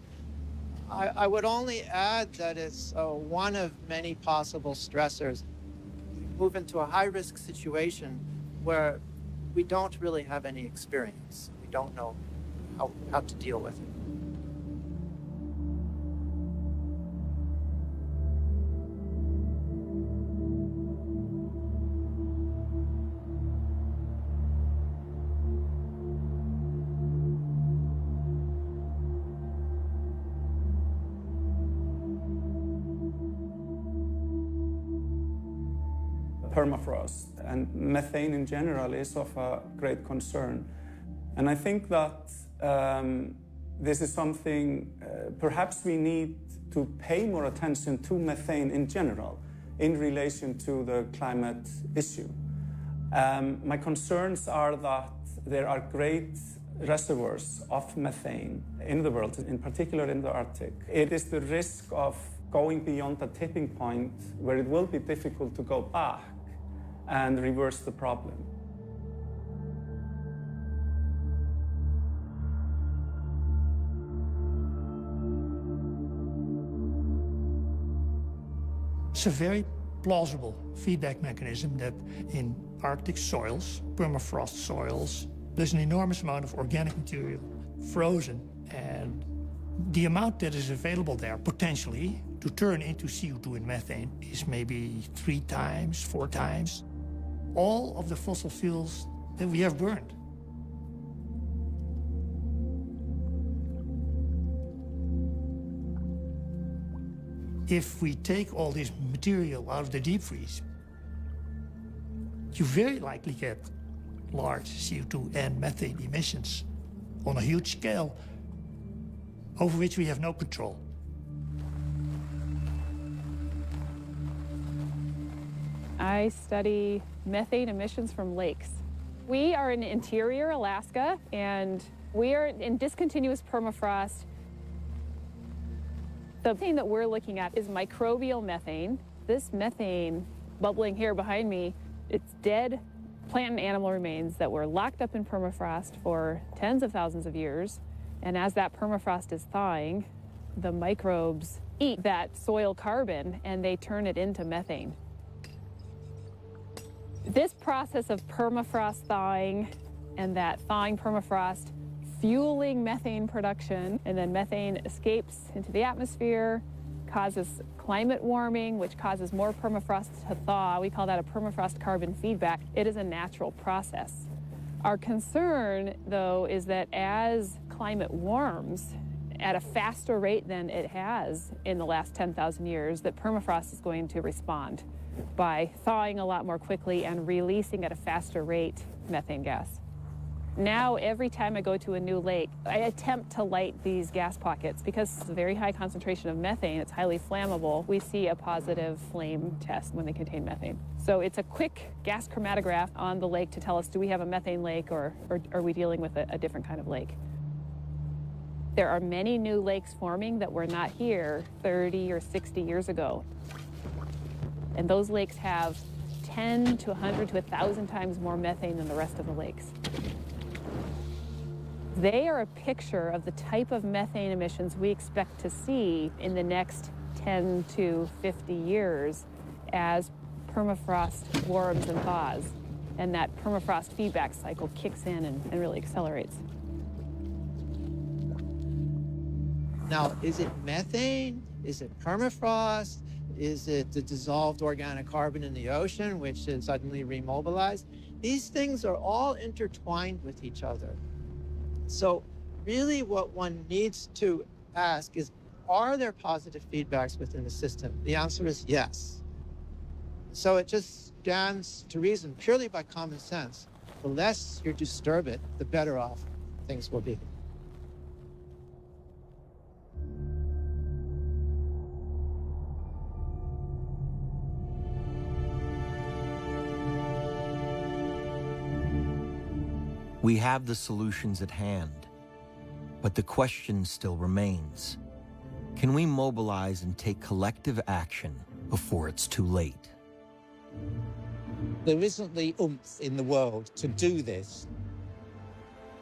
I would only add that it's one of many possible stressors. We move into a high-risk situation where we don't really have any experience. We don't know how to deal with it. Permafrost and methane in general is of a great concern. And I think that this is something perhaps we need to pay more attention to methane in general in relation to the climate issue. My concerns are that there are great reservoirs of methane in the world, in particular in the Arctic. It is the risk of going beyond a tipping point where it will be difficult to go back and reverse the problem. It's a very plausible feedback mechanism that in Arctic soils, permafrost soils, there's an enormous amount of organic material frozen, and the amount that is available there potentially to turn into CO2 and methane is maybe 3 times, 4 times all of the fossil fuels that we have burned. If we take all this material out of the deep freeze, you very likely get large CO2 and methane emissions on a huge scale over which we have no control. I study methane emissions from lakes. We are in interior Alaska, and we are in discontinuous permafrost. The thing that we're looking at is microbial methane. This methane bubbling here behind me, it's dead plant and animal remains that were locked up in permafrost for tens of thousands of years. And as that permafrost is thawing, the microbes eat that soil carbon and they turn it into methane. This process of permafrost thawing and that thawing permafrost fueling methane production, and then methane escapes into the atmosphere, causes climate warming, which causes more permafrost to thaw. We call that a permafrost carbon feedback. It is a natural process. Our concern, though, is that as climate warms at a faster rate than it has in the last 10,000 years, that permafrost is going to respond by thawing a lot more quickly and releasing at a faster rate methane gas. Now, every time I go to a new lake, I attempt to light these gas pockets because it's a very high concentration of methane. It's highly flammable. We see a positive flame test when they contain methane. So it's a quick gas chromatograph on the lake to tell us, do we have a methane lake or are we dealing with a different kind of lake? There are many new lakes forming that were not here 30 or 60 years ago. And those lakes have 10 to 100 to 1,000 times more methane than the rest of the lakes. They are a picture of the type of methane emissions we expect to see in the next 10 to 50 years as permafrost warms and thaws, and that permafrost feedback cycle kicks in and really accelerates. Now, is it methane? Is it permafrost? Is it the dissolved organic carbon in the ocean, which is suddenly remobilized? These things are all intertwined with each other. So really what one needs to ask is, are there positive feedbacks within the system? The answer is yes. So it just stands to reason, purely by common sense, the less you disturb it, the better off Thanks, Bobby. We have the solutions at hand, but the question still remains. Can we mobilize and take collective action before it's too late? There isn't the oomph in the world to do this.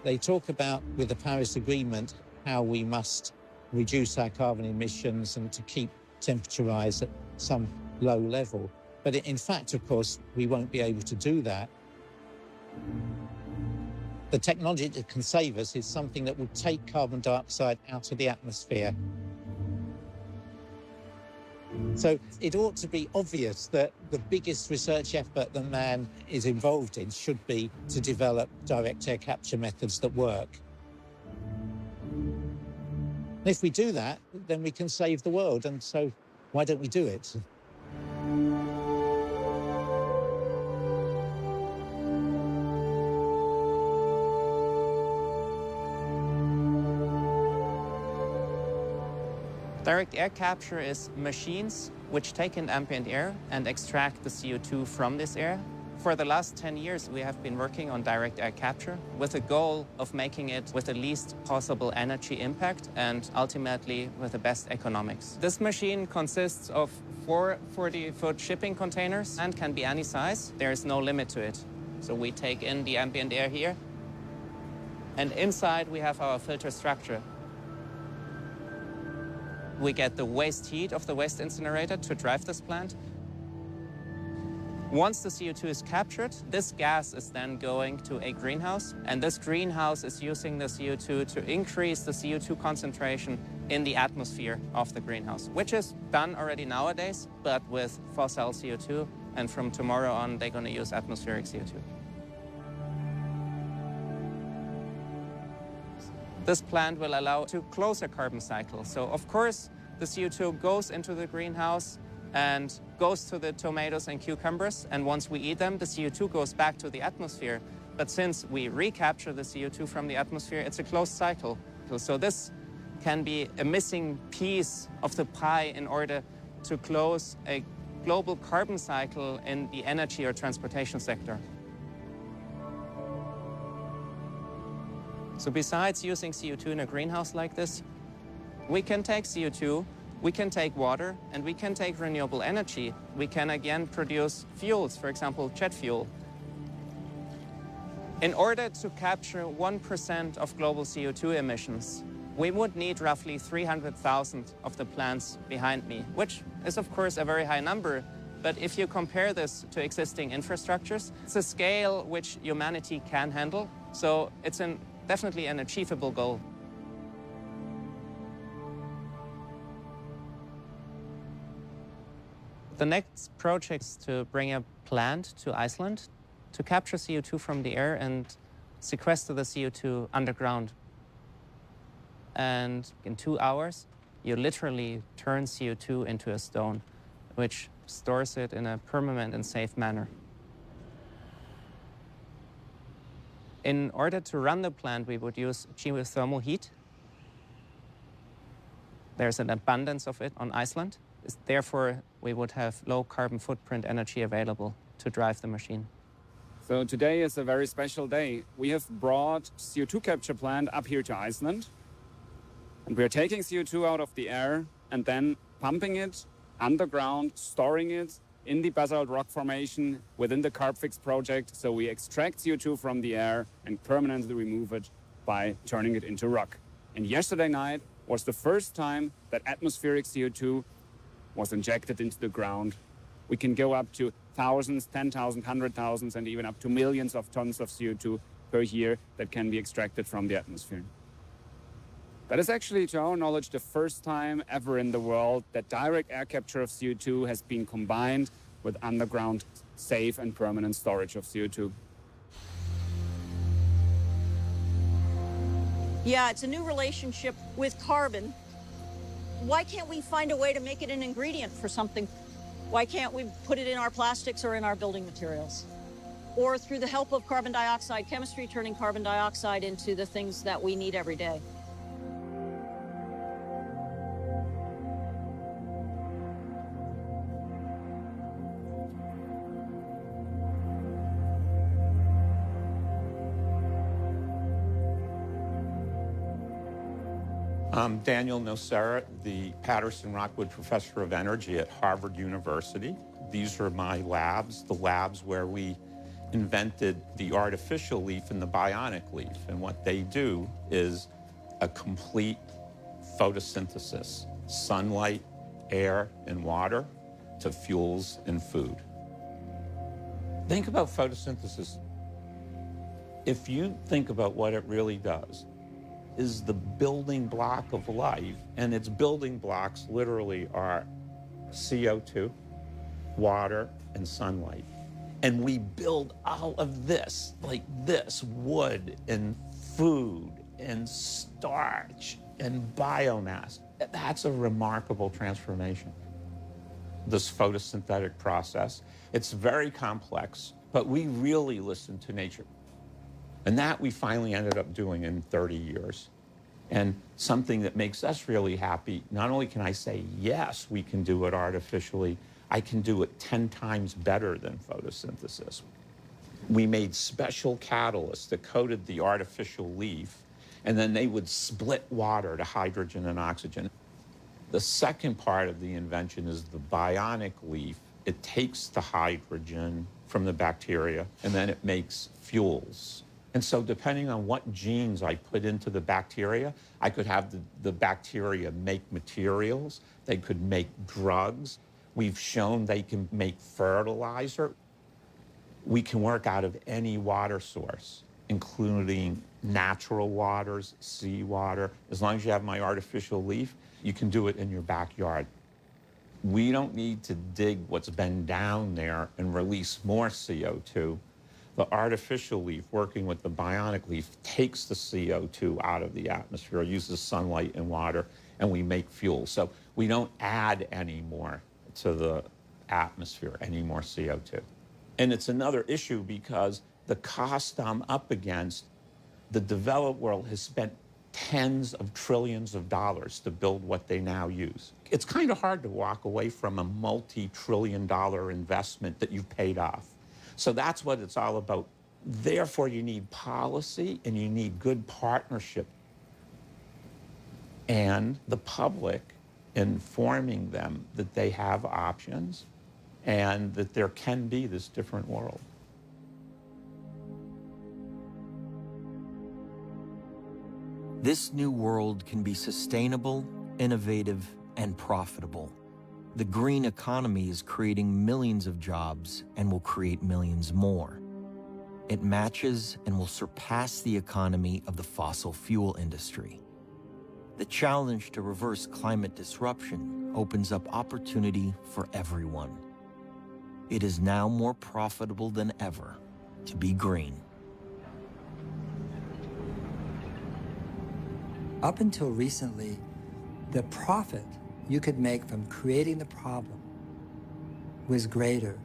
They talk about, with the Paris Agreement, how we must reduce our carbon emissions and to keep temperature rise at some low level. But in fact, of course, we won't be able to do that. The technology that can save us is something that will take carbon dioxide out of the atmosphere. So it ought to be obvious that the biggest research effort that man is involved in should be to develop direct air capture methods that work. And if we do that, then we can save the world. And so why don't we do it? Direct air capture is machines which take in ambient air and extract the CO2 from this air. For the last 10 years, we have been working on direct air capture with the goal of making it with the least possible energy impact and ultimately with the best economics. This machine consists of 4 40-foot shipping containers and can be any size. There is no limit to it. So we take in the ambient air here, and inside we have our filter structure. We get the waste heat of the waste incinerator to drive this plant. Once the CO2 is captured, this gas is then going to a greenhouse, and this greenhouse is using the CO2 to increase the CO2 concentration in the atmosphere of the greenhouse, which is done already nowadays, but with fossil CO2, and from tomorrow on, they're going to use atmospheric CO2. This plant will allow to close a carbon cycle. So, of course, the CO2 goes into the greenhouse and goes to the tomatoes and cucumbers, and once we eat them, the CO2 goes back to the atmosphere. But since we recapture the CO2 from the atmosphere, it's a closed cycle. So this can be a missing piece of the pie in order to close a global carbon cycle in the energy or transportation sector. So besides using CO2 in a greenhouse like this, we can take CO2, we can take water, and we can take renewable energy. We can again produce fuels, for example, jet fuel. In order to capture 1% of global CO2 emissions, we would need roughly 300,000 of the plants behind me, which is of course a very high number. But if you compare this to existing infrastructures, it's a scale which humanity can handle. So it's definitely an achievable goal. The next project is to bring a plant to Iceland to capture CO2 from the air and sequester the CO2 underground. And in 2 hours, you literally turn CO2 into a stone, which stores it in a permanent and safe manner. In order to run the plant, we would use geothermal heat. There's an abundance of it on Iceland. Therefore, we would have low carbon footprint energy available to drive the machine. So today is a very special day. We have brought CO2 capture plant up here to Iceland. And we are taking CO2 out of the air and then pumping it underground, storing it in the basalt rock formation within the Carbfix project. So we extract CO2 from the air and permanently remove it by turning it into rock. And yesterday night was the first time that atmospheric CO2 was injected into the ground. We can go up to thousands, 10,000, 100,000, and even up to millions of tons of CO2 per year that can be extracted from the atmosphere. That is actually, to our knowledge, the first time ever in the world that direct air capture of CO2 has been combined with underground safe and permanent storage of CO2. Yeah, it's a new relationship with carbon. Why can't we find a way to make it an ingredient for something? Why can't we put it in our plastics or in our building materials? or through the help of carbon dioxide chemistry, turning carbon dioxide into the things that we need every day. I'm Daniel Nocera, the Patterson Rockwood Professor of Energy at Harvard University. These are my labs, the labs where we invented the artificial leaf and the bionic leaf. And what they do is a complete photosynthesis, sunlight, air, and water to fuels and food. Think about photosynthesis. If you think about what it really does, is the building block of life, and its building blocks literally are CO2, water, and sunlight. And we build all of this, like this, wood and food and starch and biomass. That's a remarkable transformation. This photosynthetic process, it's very complex, but we really listen to nature. And that we finally ended up doing in 30 years. And something that makes us really happy, not only can I say, yes, we can do it artificially, I can do it 10 times better than photosynthesis. We made special catalysts that coated the artificial leaf, and then they would split water to hydrogen and oxygen. The second part of the invention is the bionic leaf. It takes the hydrogen from the bacteria, and then it makes fuels. And so depending on what genes I put into the bacteria, I could have the bacteria make materials, they could make drugs. We've shown they can make fertilizer. We can work out of any water source, including natural waters, seawater. As long as you have my artificial leaf, you can do it in your backyard. We don't need to dig what's been down there and release more CO2. The artificial leaf, working with the bionic leaf, takes the CO2 out of the atmosphere, uses sunlight and water, and we make fuel. So we don't add any more to the atmosphere, any more CO2. And it's another issue because the cost I'm up against, the developed world has spent tens of trillions of dollars to build what they now use. It's kind of hard to walk away from a multi-trillion-dollar investment that you've paid off. So that's what it's all about. Therefore, you need policy and you need good partnership. And the public informing them that they have options and that there can be this different world. This new world can be sustainable, innovative, and profitable. The green economy is creating millions of jobs and will create millions more. It matches and will surpass the economy of the fossil fuel industry. The challenge to reverse climate disruption opens up opportunity for everyone. It is now more profitable than ever to be green. Up until recently, the profit you could make from creating the problem was greater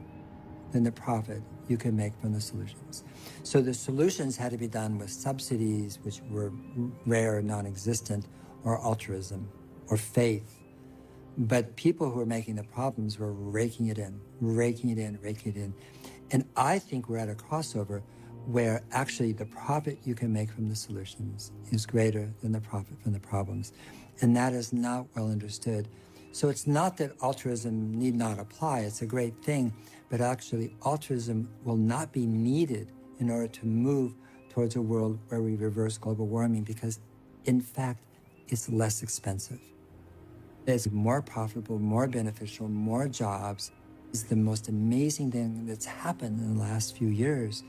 than the profit you could make from the solutions. So the solutions had to be done with subsidies, which were rare, non-existent, or altruism, or faith. But people who were making the problems were raking it in, raking it in, raking it in. And I think we're at a crossover where actually the profit you can make from the solutions is greater than the profit from the problems. And that is not well understood. So it's not that altruism need not apply, it's a great thing, but actually altruism will not be needed in order to move towards a world where we reverse global warming because, in fact, it's less expensive. It's more profitable, more beneficial, more jobs. It's the most amazing thing that's happened in the last few years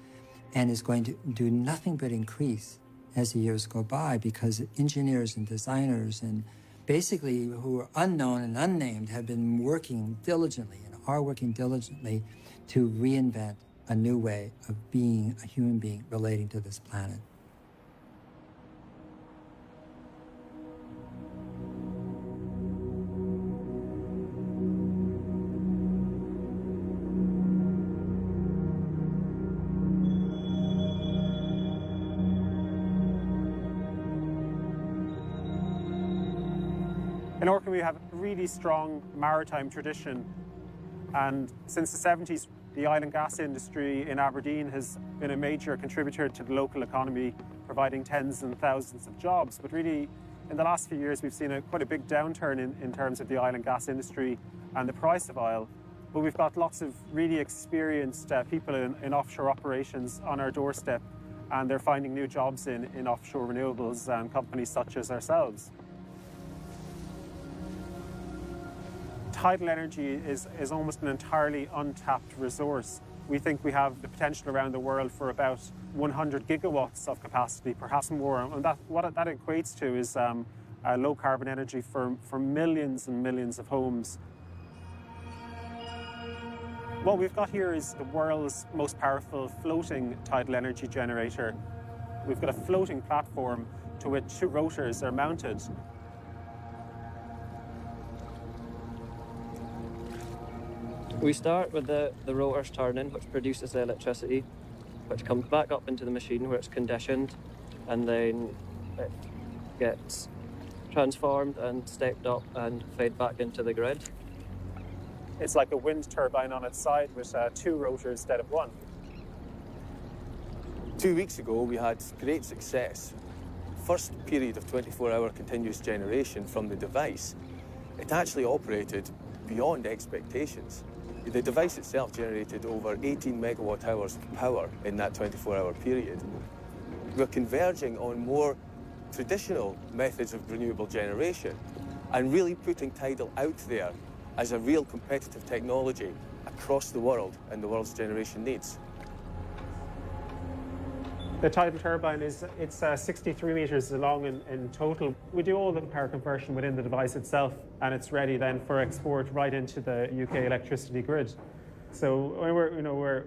and is going to do nothing but increase as the years go by because engineers and designers and basically who are unknown and unnamed have been working diligently and are working diligently to reinvent a new way of being a human being relating to this planet. In Orkney, we have a really strong maritime tradition, and since the 70s, the oil and gas industry in Aberdeen has been a major contributor to the local economy, providing tens and thousands of jobs. But really, in the last few years, we've seen quite a big downturn in terms of the oil and gas industry and the price of oil. But we've got lots of really experienced people in offshore operations on our doorstep, and they're finding new jobs in offshore renewables and companies such as ourselves. Tidal energy is almost an entirely untapped resource. We think we have the potential around the world for about 100 gigawatts of capacity, perhaps more. And what that equates to is low carbon energy for millions and millions of homes. What we've got here is the world's most powerful floating tidal energy generator. We've got a floating platform to which 2 rotors are mounted. We start with the rotors turning, which produces the electricity, which comes back up into the machine where it's conditioned, and then it gets transformed and stepped up and fed back into the grid. It's like a wind turbine on its side with 2 rotors instead of 1. 2 weeks ago, we had great success. First period of 24-hour continuous generation from the device. It actually operated beyond expectations. The device itself generated over 18 megawatt hours of power in that 24-hour period. We're converging on more traditional methods of renewable generation and really putting tidal out there as a real competitive technology across the world and the world's generation needs. The tidal turbine it's 63 meters long in total. We do all the power conversion within the device itself, and it's ready then for export right into the UK electricity grid. So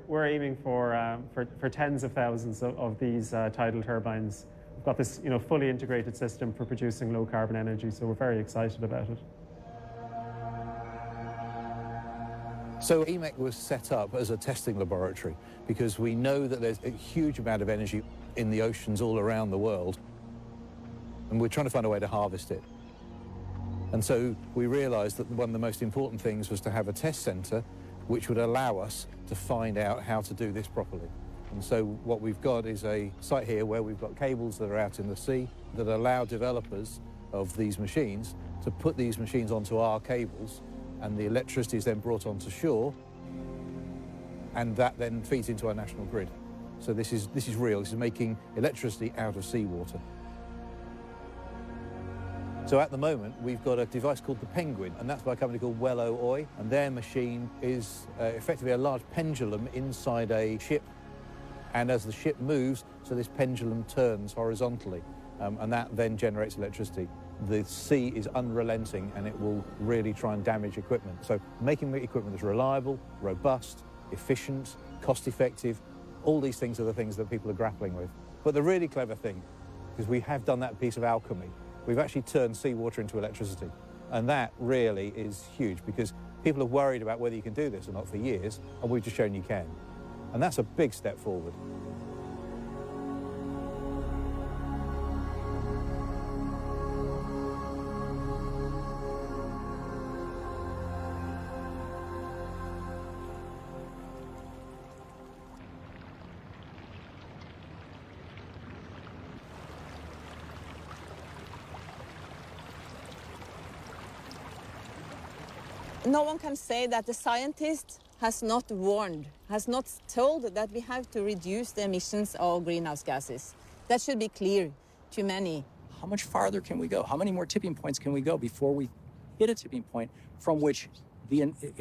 we're aiming for tens of thousands of these tidal turbines. We've got this fully integrated system for producing low carbon energy, so we're very excited about it. So EMEC was set up as a testing laboratory because we know that there's a huge amount of energy in the oceans all around the world, and we're trying to find a way to harvest it. And so we realized that one of the most important things was to have a test center which would allow us to find out how to do this properly. And so what we've got is a site here where we've got cables that are out in the sea that allow developers of these machines to put these machines onto our cables, and the electricity is then brought onto shore, and that then feeds into our national grid. So this is real. This is making electricity out of seawater. So at the moment, we've got a device called the Penguin, and that's by a company called Wello Oy, and their machine is effectively a large pendulum inside a ship, and as the ship moves, so this pendulum turns horizontally, and that then generates electricity. The sea is unrelenting, and it will really try and damage equipment. So making the equipment that's reliable, robust, efficient, cost-effective, all these things are the things that people are grappling with. But the really clever thing, because we have done that piece of alchemy, we've actually turned seawater into electricity. And that really is huge, because people have worried about whether you can do this or not for years, and we've just shown you can. And that's a big step forward. No one can say that the scientist has not warned, has not told that we have to reduce the emissions of greenhouse gases. That should be clear to many. How much farther can we go? How many more tipping points can we go before we hit a tipping point from which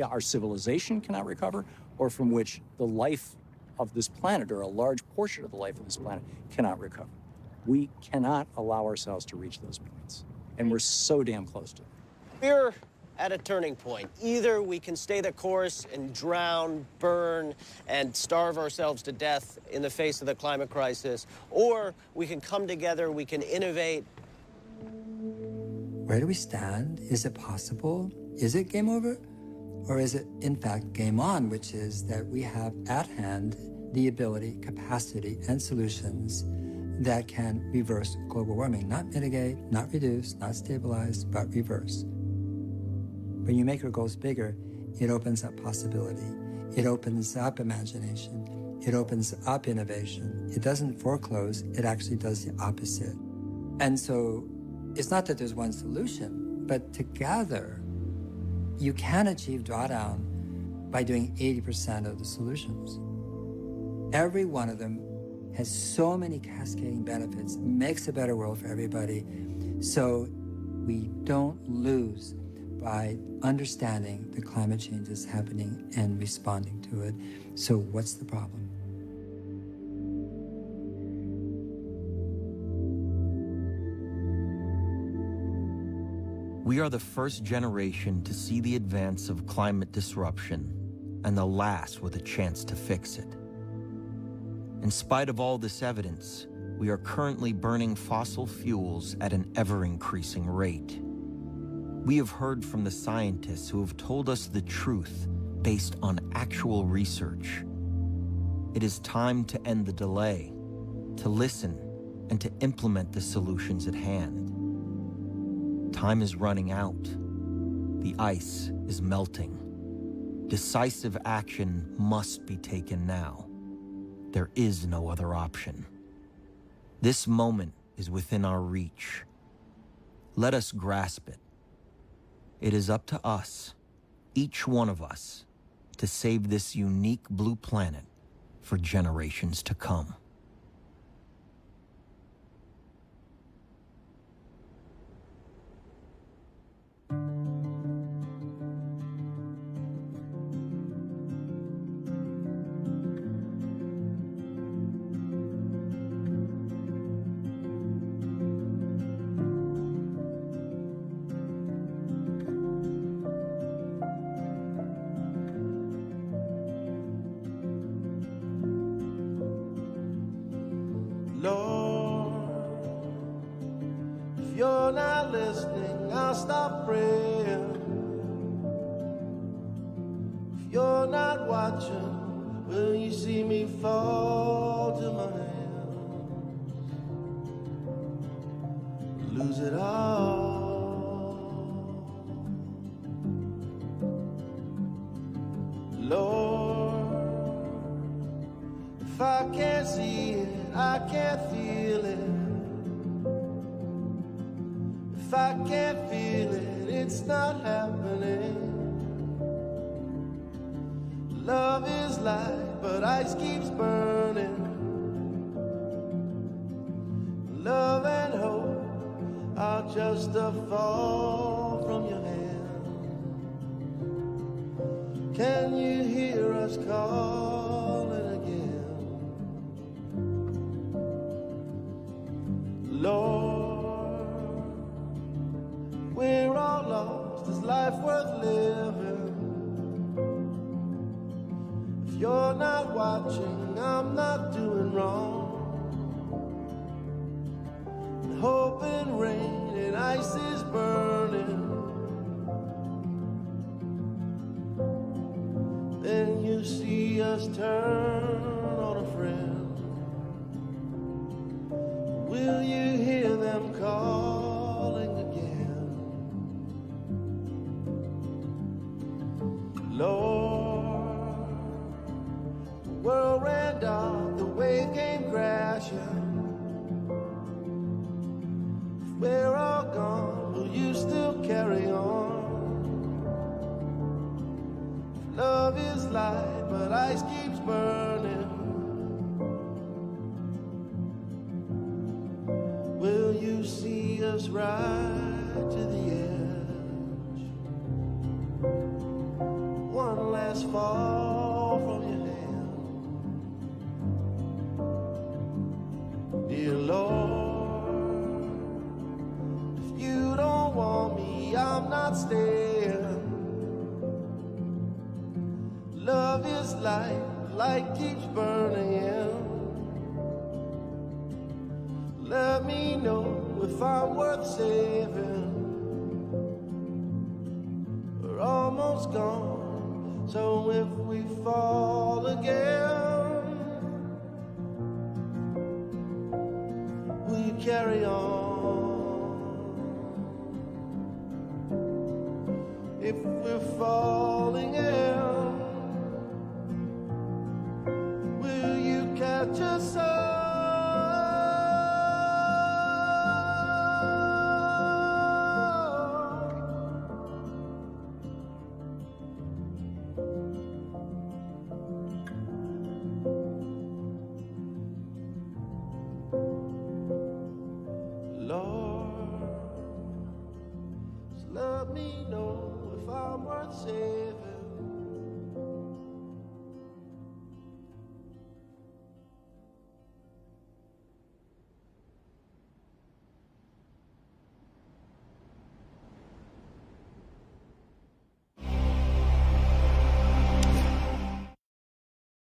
our civilization cannot recover, or from which the life of this planet, or a large portion of the life of this planet, cannot recover? We cannot allow ourselves to reach those points, and we're so damn close to it. We're at a turning point. Either we can stay the course and drown, burn, and starve ourselves to death in the face of the climate crisis, or we can come together, we can innovate. Where do we stand? Is it possible? Is it game over? Or is it, in fact, game on, which is that we have at hand the ability, capacity, and solutions that can reverse global warming, not mitigate, not reduce, not stabilize, but reverse. When you make your goals bigger, it opens up possibility. It opens up imagination. It opens up innovation. It doesn't foreclose, it actually does the opposite. And so it's not that there's one solution, but together, you can achieve drawdown by doing 80% of the solutions. Every one of them has so many cascading benefits, makes a better world for everybody. So we don't lose by understanding the climate change is happening and responding to it. So what's the problem? We are the first generation to see the advance of climate disruption and the last with a chance to fix it. In spite of all this evidence, we are currently burning fossil fuels at an ever-increasing rate. We have heard from the scientists who have told us the truth based on actual research. It is time to end the delay, to listen, and to implement the solutions at hand. Time is running out. The ice is melting. Decisive action must be taken now. There is no other option. This moment is within our reach. Let us grasp it. It is up to us, each one of us, to save this unique blue planet for generations to come. if we're falling out? Will you catch us up? Lord, just let me know if I'm worth saving.